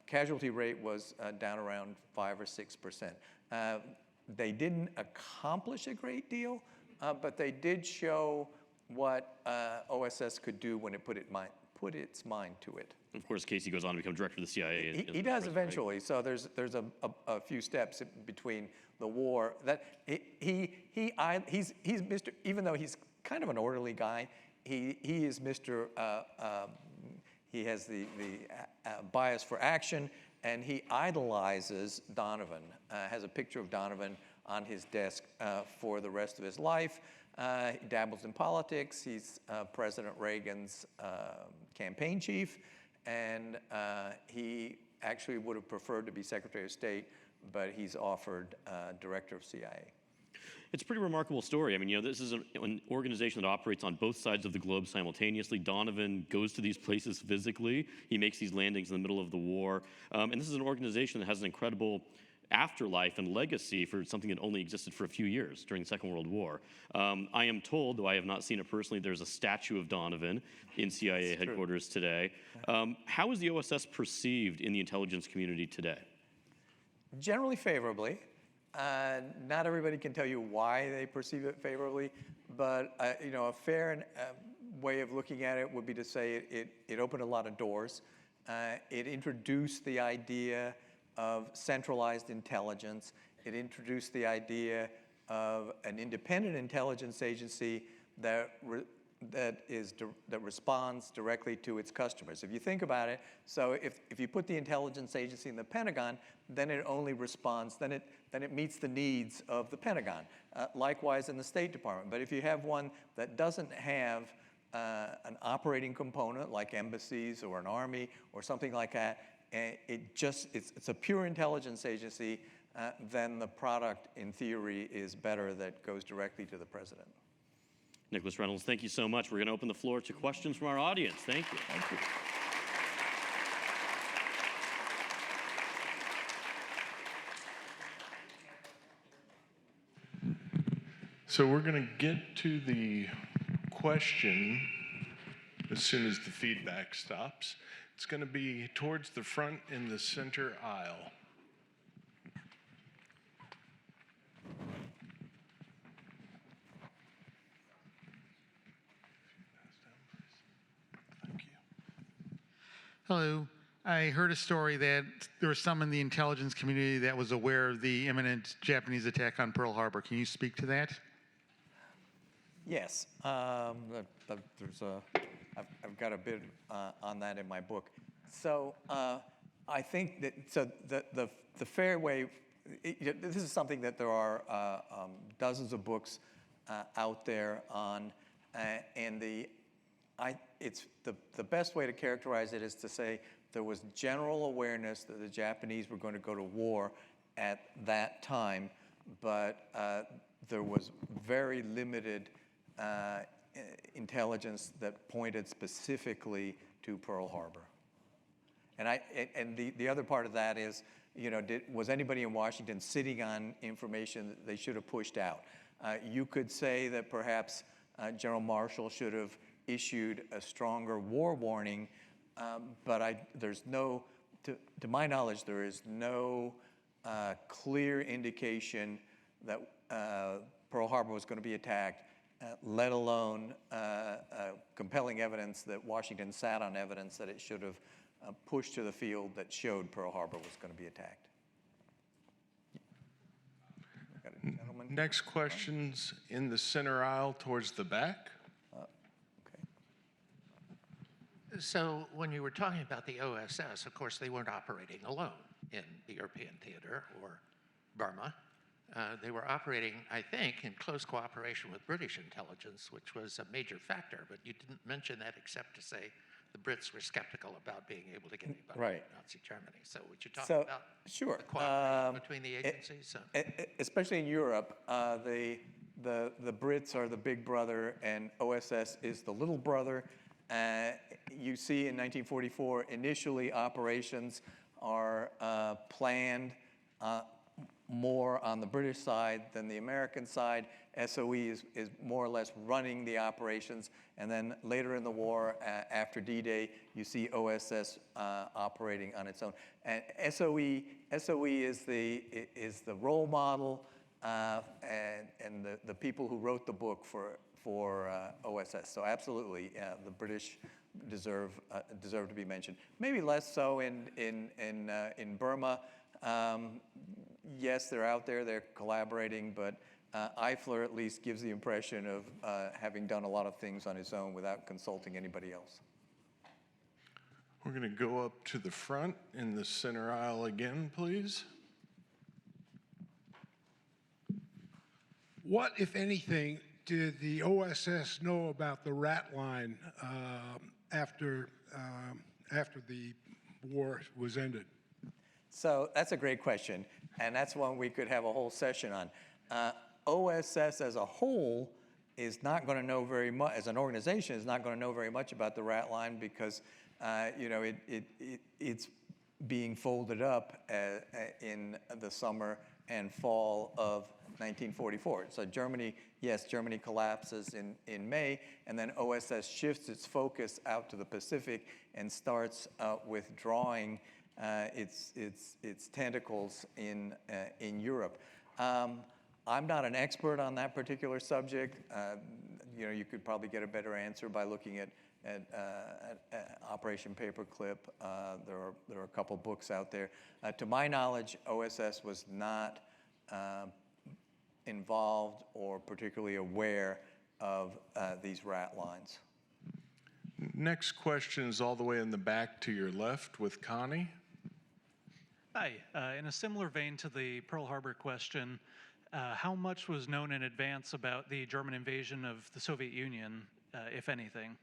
B: casualty rate was down around 5 or 6%. They didn't accomplish a great deal, but they did show what OSS could do when it put its mind to it.
C: Of course, Casey goes on to become director of the CIA.
B: He does eventually. Right? So there's a few steps between the war that he's Mr. Even though he's kind of an orderly guy, he is Mr. He has the bias for action, and he idolizes Donovan. Has a picture of Donovan on his desk for the rest of his life. He dabbles in politics. He's President Reagan's campaign chief, and he actually would have preferred to be Secretary of State, but he's offered director of CIA.
C: It's a pretty remarkable story. I mean, this is an organization that operates on both sides of the globe simultaneously. Donovan goes to these places physically. He makes these landings in the middle of the war. And this is an organization that has an incredible afterlife and legacy for something that only existed for a few years during the Second World War. I am told, though I have not seen it personally, there's a statue of Donovan in CIA headquarters today. How is the OSS perceived in the intelligence community today?
B: Generally favorably. Not everybody can tell you why they perceive it favorably, but a fair way of looking at it would be to say it opened a lot of doors. It introduced the idea of centralized intelligence. It introduced the idea of an independent intelligence agency that responds directly to its customers. If you think about it, so if you put the intelligence agency in the Pentagon, then it only responds, then it meets the needs of the Pentagon. Likewise in the State Department. But if you have one that doesn't have an operating component like embassies or an army or something like that, it's a pure intelligence agency, then the product in theory is better that goes directly to the president.
C: Nicholas Reynolds, thank you so much. We're going to open the floor to questions from our audience. Thank you.
B: Thank you.
D: So we're going to get to the question as soon as the feedback stops. It's going to be towards the front in the center aisle. Thank you.
E: Hello. I heard a story that there was some in the intelligence community that was aware of the imminent Japanese attack on Pearl Harbor. Can you speak to that?
B: Yes, I've got a bit on that in my book. So I think that the fair way, this is something that there are dozens of books out there on, and the best way to characterize it is to say there was general awareness that the Japanese were going to go to war at that time, but there was very limited intelligence that pointed specifically to Pearl Harbor. And the other part of that is, was anybody in Washington sitting on information that they should have pushed out? You could say that perhaps General Marshall should have issued a stronger war warning, but there's no, to my knowledge, there is no clear indication that Pearl Harbor was going to be attacked, let alone compelling evidence that Washington sat on evidence that it should have pushed to the field that showed Pearl Harbor was going to be attacked. Got a gentleman.
D: Next question's in the center aisle towards the back.
B: Okay.
F: So when you were talking about the OSS, of course, they weren't operating alone in the European theater or Burma. They were operating, I think, in close cooperation with British intelligence, which was a major factor, but you didn't mention that except to say the Brits were skeptical about being able to get anybody
B: Right.
F: from Nazi Germany. So would you talk
B: So,
F: about
B: sure.
F: the cooperation between the agencies?
B: Especially in Europe, the Brits are the big brother and OSS is the little brother. You see in 1944, initially operations are planned more on the British side than the American side. SOE is more or less running the operations. And then later in the war, after D-Day, you see OSS operating on its own. And SOE is the role model and the people who wrote the book for OSS. So absolutely, the British deserve to be mentioned. Maybe less so in Burma. Yes, they're out there, they're collaborating, but Eifler at least gives the impression of having done a lot of things on his own without consulting anybody else.
D: We're going to go up to the front in the center aisle again, please.
G: What, if anything, did the OSS know about the rat line after the war was ended?
B: So that's a great question, and that's one we could have a whole session on. OSS as a whole is not going to know very much, as an organization, is not going to know very much about the rat line because, it's being folded up in the summer and fall of 1944. So Germany collapses in May, and then OSS shifts its focus out to the Pacific and starts withdrawing its tentacles in Europe. I'm not an expert on that particular subject. You could probably get a better answer by looking at Operation Paperclip. There are a couple books out there. To my knowledge, OSS was not involved or particularly aware of these rat lines.
D: Next question is all the way in the back to your left with Connie.
H: Hi. In a similar vein to the Pearl Harbor question, how much was known in advance about the German invasion of the Soviet Union, if anything?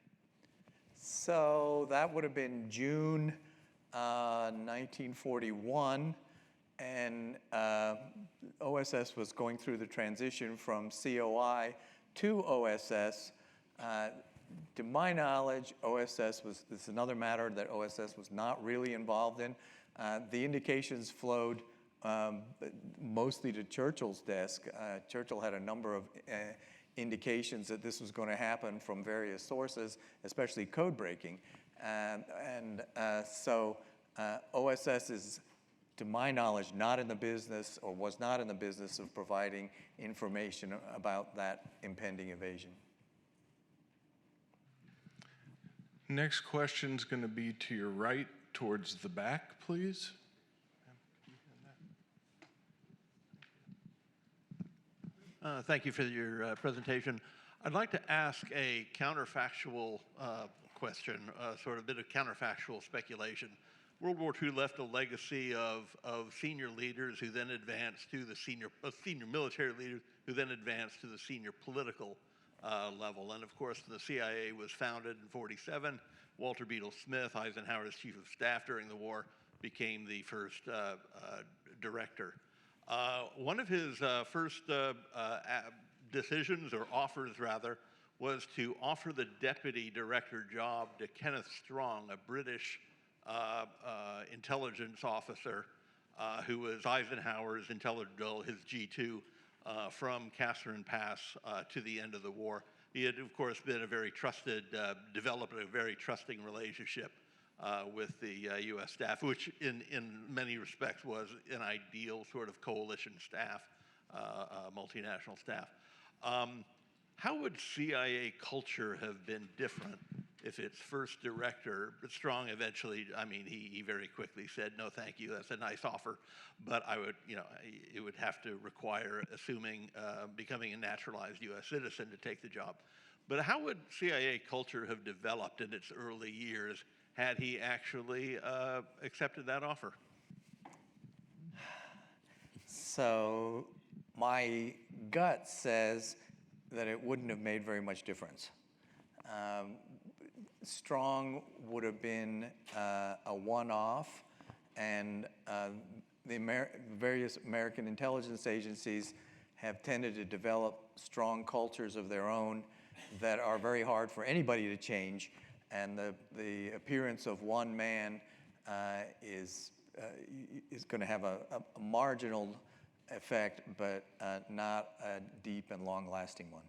B: So that would have been June 1941, and OSS was going through the transition from COI to OSS. To my knowledge, this is another matter that OSS was not really involved in. The indications flowed mostly to Churchill's desk. Churchill had a number of indications that this was going to happen from various sources, especially code breaking. So OSS is, to my knowledge, not in the business or was not in the business of providing information about that impending invasion.
D: Next question is going to be to your right towards the back, please.
I: Thank you for your presentation. I'd like to ask a counterfactual question, sort of a bit of counterfactual speculation. World War II left a legacy of senior leaders who then advanced to the senior military leaders who then advanced to the senior political level. And of course, the CIA was founded in '47. Walter Beadle Smith, Eisenhower's chief of staff during the war, became the first director. One of his first decisions, or offers rather, was to offer the deputy director job to Kenneth Strong, a British intelligence officer who was Eisenhower's intelligence, his G2, from Catherine Pass to the end of the war. He had, of course, been a very trusted, developed a very trusting relationship with the U.S. staff, which in many respects was an ideal sort of coalition staff, multinational staff. How would CIA culture have been different if its first director, but Strong eventually, I mean, he very quickly said, no, thank you, that's a nice offer, but I would, it would have to require becoming a naturalized U.S. citizen to take the job. But how would CIA culture have developed in its early years had he actually accepted that offer?
B: So my gut says that it wouldn't have made very much difference. Strong would have been a one-off, and the various American intelligence agencies have tended to develop strong cultures of their own that are very hard for anybody to change, and the appearance of one man is going to have a marginal effect, but not a deep and long-lasting one.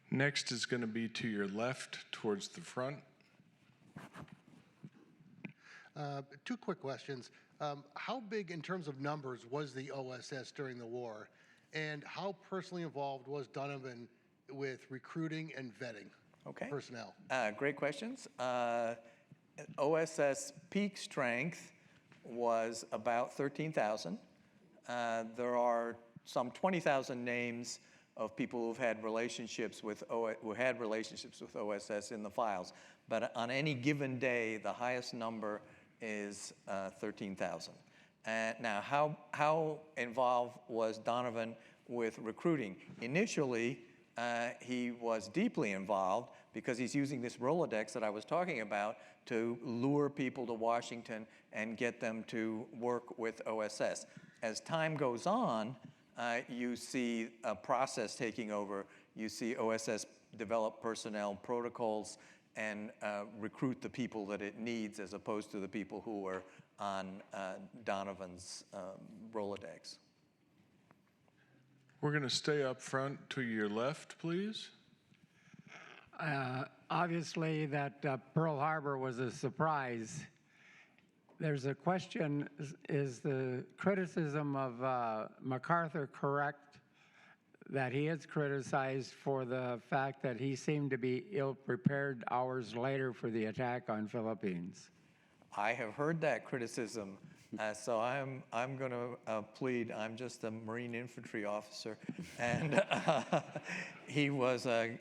D: Next is going to be to your left towards the front.
J: Two quick questions. How big in terms of numbers was the OSS during the war? And how personally involved was Donovan with recruiting and vetting personnel?
B: Great questions. OSS peak strength was about 13,000. There are some 20,000 names of people who've had relationships with OSS in the files. But on any given day, the highest number is 13,000. Now, how involved was Donovan with recruiting? Initially, he was deeply involved because he's using this Rolodex that I was talking about to lure people to Washington and get them to work with OSS. As time goes on, you see a process taking over. You see OSS develop personnel protocols and recruit the people that it needs as opposed to the people who are on Donovan's Rolodex.
D: We're going to stay up front to your left, please.
K: Obviously, that Pearl Harbor was a surprise. there's a question, is the criticism of MacArthur correct, that he is criticized for the fact that he seemed to be ill-prepared hours later for the attack on Philippines?
B: I have heard that criticism, so I'm going to plead. I'm just a Marine infantry officer, and he was a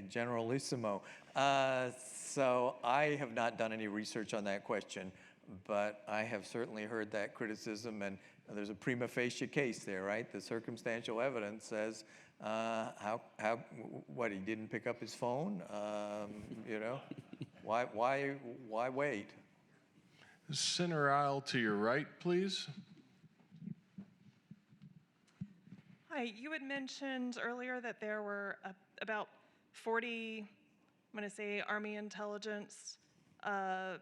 B: generalissimo. So I have not done any research on that question, but I have certainly heard that criticism, and there's a prima facie case there, right? The circumstantial evidence says what, he didn't pick up his phone? You know, why wait?
D: Center aisle to your right, please.
L: Hi, you had mentioned earlier that there were about 40, I'm going to say, Army intelligence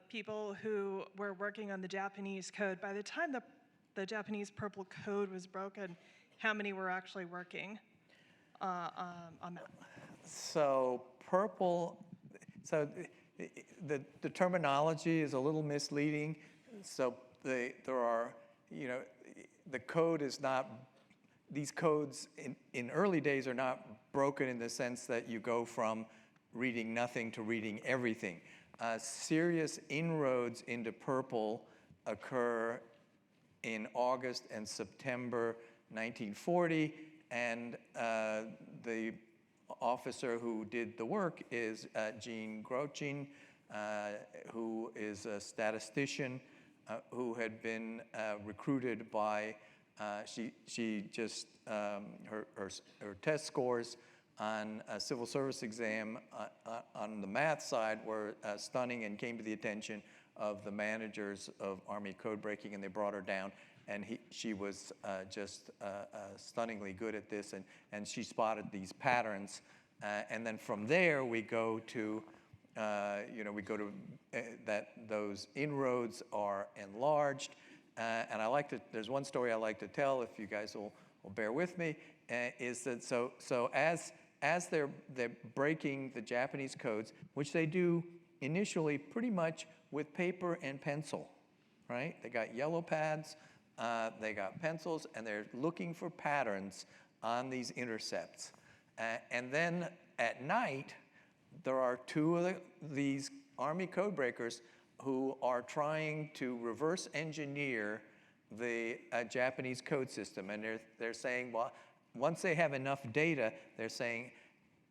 L: people who were working on the Japanese code. By the time the Japanese Purple Code was broken, how many were actually working on that?
B: So purple, so the terminology is a little misleading. So there are, you know, the code is not, these codes in early days are not broken in the sense that you go from reading nothing to reading everything. Serious inroads into purple occur in August and September 1940, and the officer who did the work is Jean Grochin, who is a statistician who had been recruited by, she just, her test scores on a civil service exam on the math side were stunning and came to the attention of the managers of Army code breaking, and they brought her down. And she was just stunningly good at this, and she spotted these patterns. And then from there, we go to, that those inroads are enlarged. And there's one story I like to tell, if you guys will bear with me, is that so as they're breaking the Japanese codes, which they do initially pretty much with paper and pencil, right? They got yellow pads, they got pencils, and they're looking for patterns on these intercepts. And then at night, there are two of these Army code breakers who are trying to reverse engineer the Japanese code system. And they're saying, well, once they have enough data, they're saying,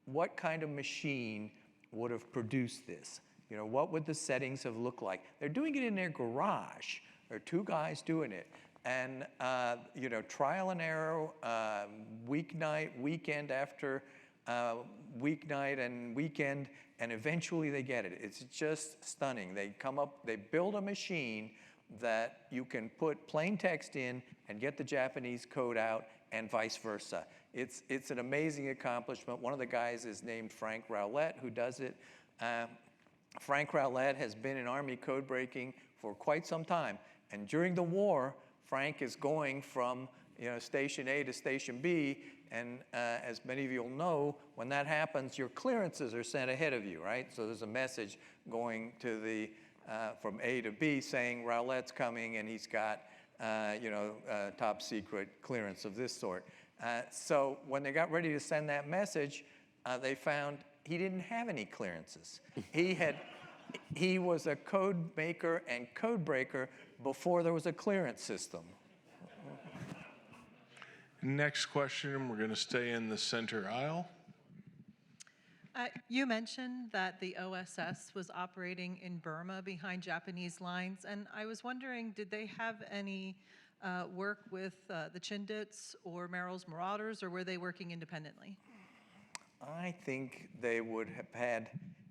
B: what kind of machine would have produced this? You know, what would the settings have looked like? They're doing it in their garage. There are two guys doing it. And, you know, trial and error, weeknight, weekend after weeknight and weekend, and eventually they get it. It's just stunning. They come up, they build a machine that you can put plain text in and get the Japanese code out, and vice versa. It's an amazing accomplishment. One of the guys is named Frank Rowlett, who does it. Frank Rowlett has been in Army code breaking for quite some time. And during the war, Frank is going from, you know, station A to station B, and as many of you will know, when that happens, your clearances are sent ahead of you, right? So there's a message going to the from A to B saying Rowlett's coming, and he's got top secret clearance of this sort. So when they got ready to send that message, they found he didn't have any clearances. He was a code maker and code breaker before there was a clearance system.
D: Next question, we're going to stay in the center aisle.
M: You mentioned that the OSS was operating in Burma behind Japanese lines, and I was wondering, did they have any work with the Chindits or Merrill's Marauders, or were they working independently?
B: I think they would have had,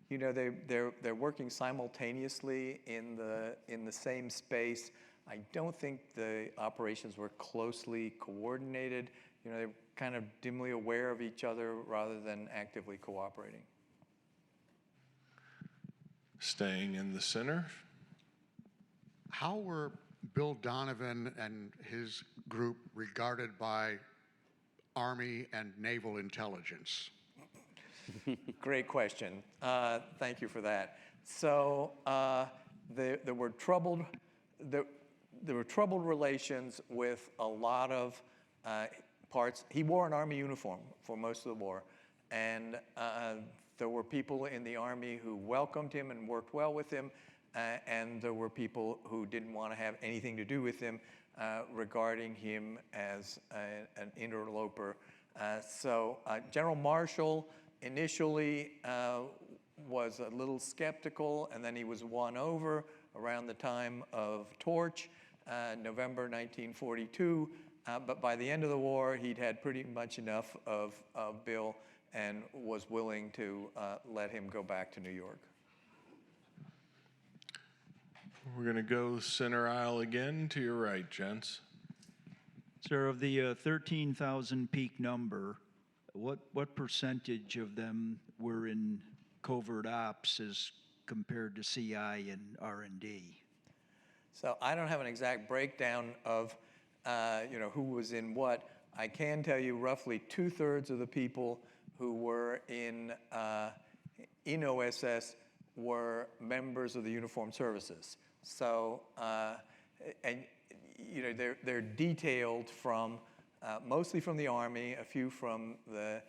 B: you know, they're working simultaneously in the same space. I don't think the operations were closely coordinated. You know, they're kind of dimly aware of each other rather than actively cooperating.
D: Staying in the center.
N: How were Bill Donovan and his group regarded by Army and Naval intelligence?
B: Great question. Thank you for that. So there were troubled there were troubled relations with a lot of parts. He wore an Army uniform for most of the war, and there were people in the Army who welcomed him and worked well with him, and there were people who didn't want to have anything to do with him, regarding him as an interloper. So General Marshall initially was a little skeptical, and then he was won over around the time of Torch, November 1942. But by the end of the war, he'd had pretty much enough of Bill and was willing to let him go back to New York.
D: We're going to go center aisle again to your right, gents.
O: Sir, of the 13,000 peak number, what percentage of them were in covert ops as compared to CI and R&D?
B: So I don't have an exact breakdown of who was in what. I can tell you roughly 2/3 of the people who were in OSS were members of the uniformed services. So, they're detailed from mostly from the Army, a few from the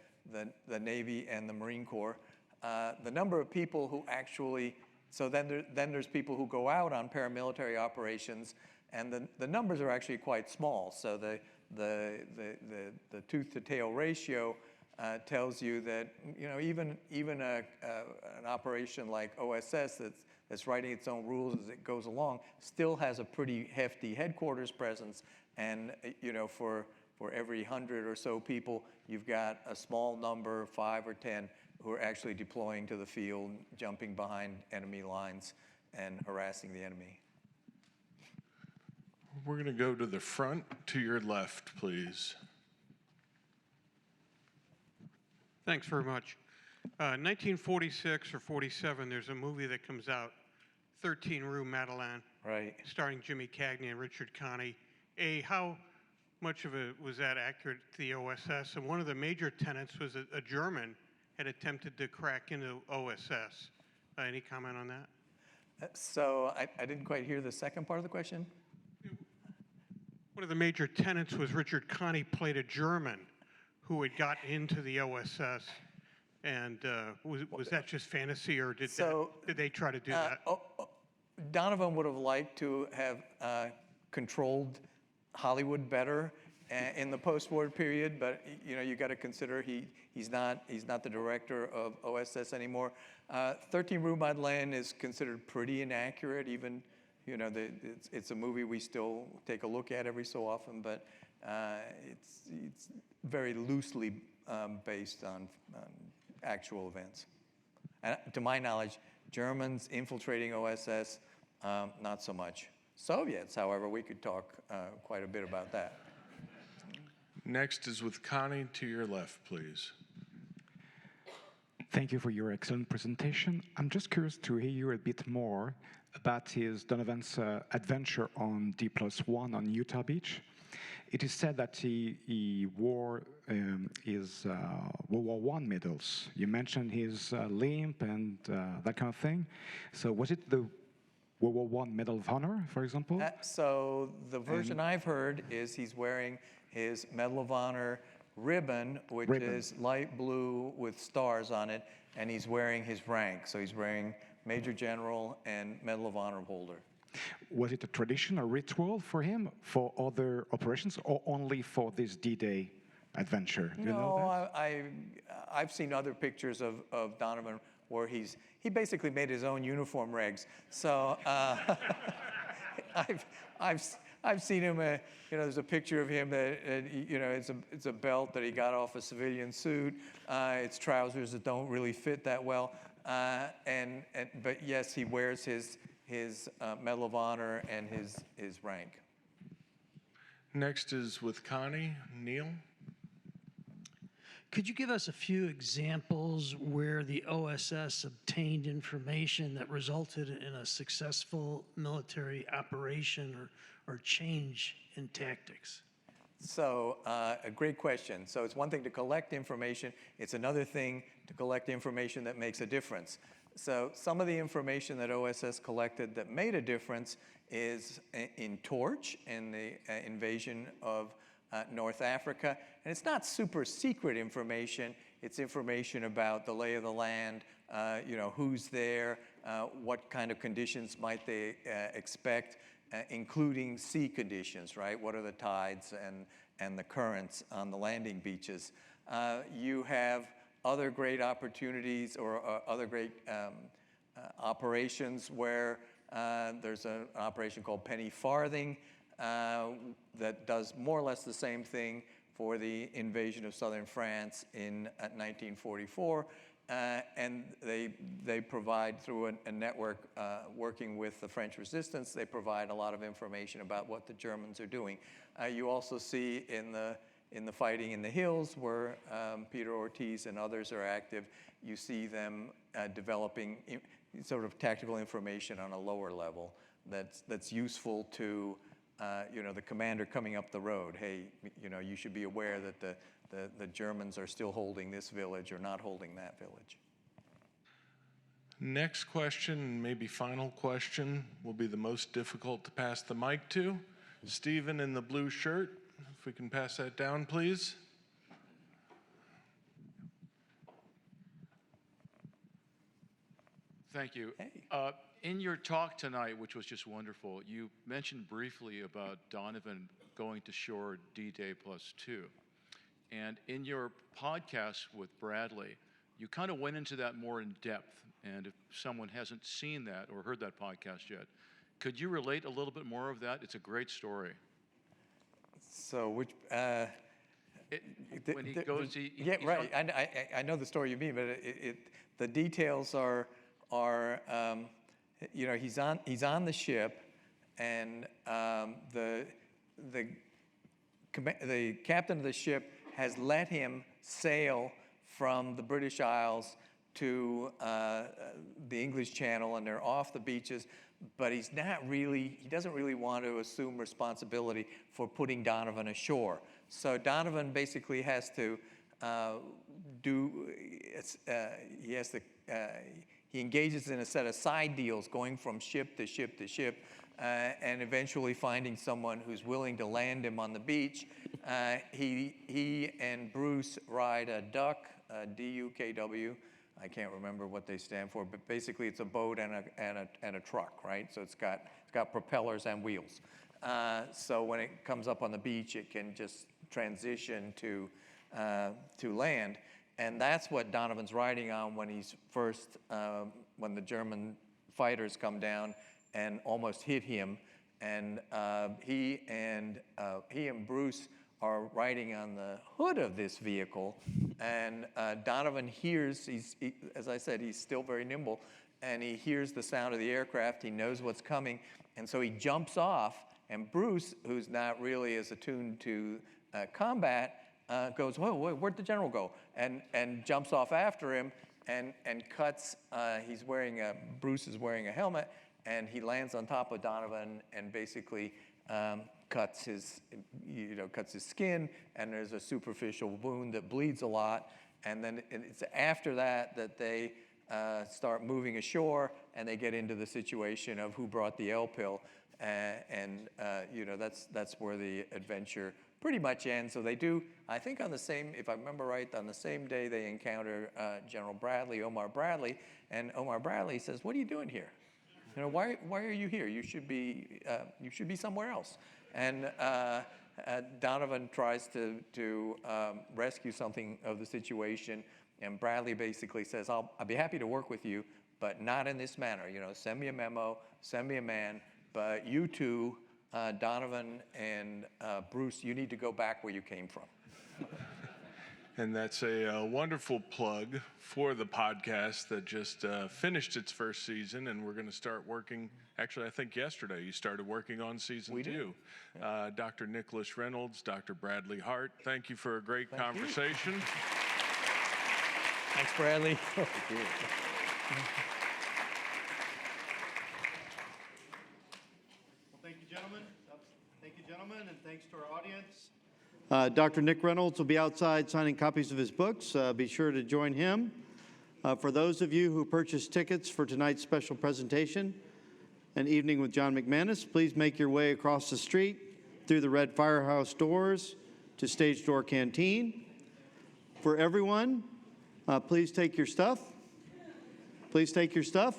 B: Navy and the Marine Corps. The number of people who actually, so then there's people who go out on paramilitary operations, and the numbers are actually quite small. So the tooth to tail ratio tells you that even an operation like OSS that's writing its own rules as it goes along still has a pretty hefty headquarters presence, and for every 100 or so people, you've got a small number, 5 or 10, who are actually deploying to the field, jumping behind enemy lines and harassing the enemy.
D: We're going to go to the front to your left, please.
P: Thanks very much. 1946 or 47, there's a movie that comes out, 13 Rue Madeleine,
B: right,
P: starring Jimmy Cagney and Richard Connie. How much of it was that accurate to the OSS? And one of the major tenets was that a German had attempted to crack into OSS. Any comment on that?
B: So I didn't quite hear the second part of the question.
P: One of the major tenets was Richard Connie played a German who had gotten into the OSS. And was that just fantasy, or did they try to do that?
B: Donovan would have liked to have controlled Hollywood better in the post-war period, but you got to consider he's not the director of OSS anymore. 13 Rue Madeleine is considered pretty inaccurate. Even it's a movie we still take a look at every so often, but it's very loosely based on actual events. And to my knowledge, Germans infiltrating OSS, not so much. Soviets, however, we could talk quite a bit about that.
D: Next is with Connie to your left, please.
Q: Thank you for your excellent presentation. I'm just curious to hear you a bit more about Donovan's adventure on D+1 on Utah Beach. It is said that he wore his World War I medals. You mentioned his limp and that kind of thing. So was it the World War I Medal of Honor, for example?
B: So the version I've heard is he's wearing his Medal of Honor ribbon, which is light blue with stars on it, and he's wearing his rank. So he's wearing Major General and Medal of Honor holder.
Q: Was it a tradition, a ritual for him for other operations, or only for this D-Day adventure? Do you know that?
B: I've seen other pictures of Donovan where he basically made his own uniform regs. So I've seen him. There's a picture of him that it's a belt that he got off a civilian suit. It's trousers that don't really fit that well. But yes, he wears his Medal of Honor and his rank.
D: Next is with Connie. Neil?
R: Could you give us a few examples where the OSS obtained information that resulted in a successful military operation or change in tactics?
B: So a great question. So it's one thing to collect information. It's another thing to collect information that makes a difference. So some of the information that OSS collected that made a difference is in Torch, in the invasion of North Africa. And it's not super secret information. It's information about the lay of the land, who's there, what kind of conditions might they expect, including sea conditions, right? What are the tides and the currents on the landing beaches? You have other great opportunities or other great operations where there's an operation called Penny Farthing that does more or less the same thing for the invasion of southern France in 1944. And they provide, through a network working with the French resistance, they provide a lot of information about what the Germans are doing. You also see in the fighting in the hills, where Peter Ortiz and others are active, you see them developing sort of tactical information on a lower level that's useful to the commander coming up the road. Hey, you should be aware that the Germans are still holding this village or not holding that village.
D: Next question, maybe final question, will be the most difficult to pass the mic to. Stephen in the blue shirt, if we can pass that down, please.
S: Thank you.
B: Hey.
S: In your talk tonight, which was just wonderful, you mentioned briefly about Donovan going to shore D-Day +2. And in your podcast with Bradley, you kind of went into that more in depth. And if someone hasn't seen that or heard that podcast yet, could you relate a little bit more of that? It's a great story.
B: So which...
S: when he goes,
B: yeah, right. I know the story you mean, but the details are he's on the ship, and the captain of the ship has let him sail from the British Isles to the English Channel, and they're off the beaches. But he doesn't really want to assume responsibility for putting Donovan ashore. So Donovan basically has to he engages in a set of side deals, going from ship to ship to ship, and eventually finding someone who's willing to land him on the beach. He and Bruce ride a duck, D-U-K-W. I can't remember what they stand for, but basically it's a boat and a truck, right? So it's got propellers and wheels. So when it comes up on the beach, it can just transition to land. And that's what Donovan's riding on when he's first, when the German fighters come down and almost hit him. And he and Bruce are riding on the hood of this vehicle. And Donovan hears, as I said, he's still very nimble, and he hears the sound of the aircraft. He knows what's coming. And so he jumps off, and Bruce, who's not really as attuned to combat, goes, whoa, where'd the general go? And jumps off after him and cuts. Bruce is wearing a helmet, and he lands on top of Donovan and basically cuts his skin, and there's a superficial wound that bleeds a lot. And then it's after that they start moving ashore, and they get into the situation of who brought the L pill, and that's where the adventure pretty much ends. So they do, I think on the same, if I remember right, on the same day they encounter General Bradley, Omar Bradley, and Omar Bradley says, "What are you doing here? Why are you here? You should be somewhere else." And Donovan tries to rescue something of the situation, and Bradley basically says, I'll be happy to work with you, but not in this manner. Send me a memo, send me a man, but you two, Donovan and Bruce, you need to go back where you came from.
D: And that's a wonderful plug for the podcast that just finished its first season, and we're going to start working. Actually, I think yesterday you started working on season 2. Dr. Nicholas Reynolds, Dr. Bradley Hart, thank you for a great conversation.
B: Thanks, Bradley.
A: Thank you, gentlemen. Thank you, gentlemen, and thanks to our audience. Dr. Nick Reynolds will be outside signing copies of his books. Be sure to join him. For those of you who purchased tickets for tonight's special presentation, An Evening with John McManus, please make your way across the street through the red firehouse doors to Stage Door Canteen. For everyone, please take your stuff. Please take your stuff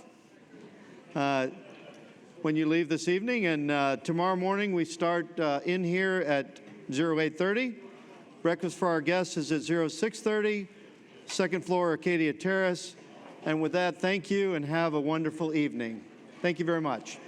A: when you leave this evening. And tomorrow morning we start in here at 08:30. Breakfast for our guests is at 06:30, second floor Arcadia Terrace. And with that, thank you and have a wonderful evening. Thank you very much.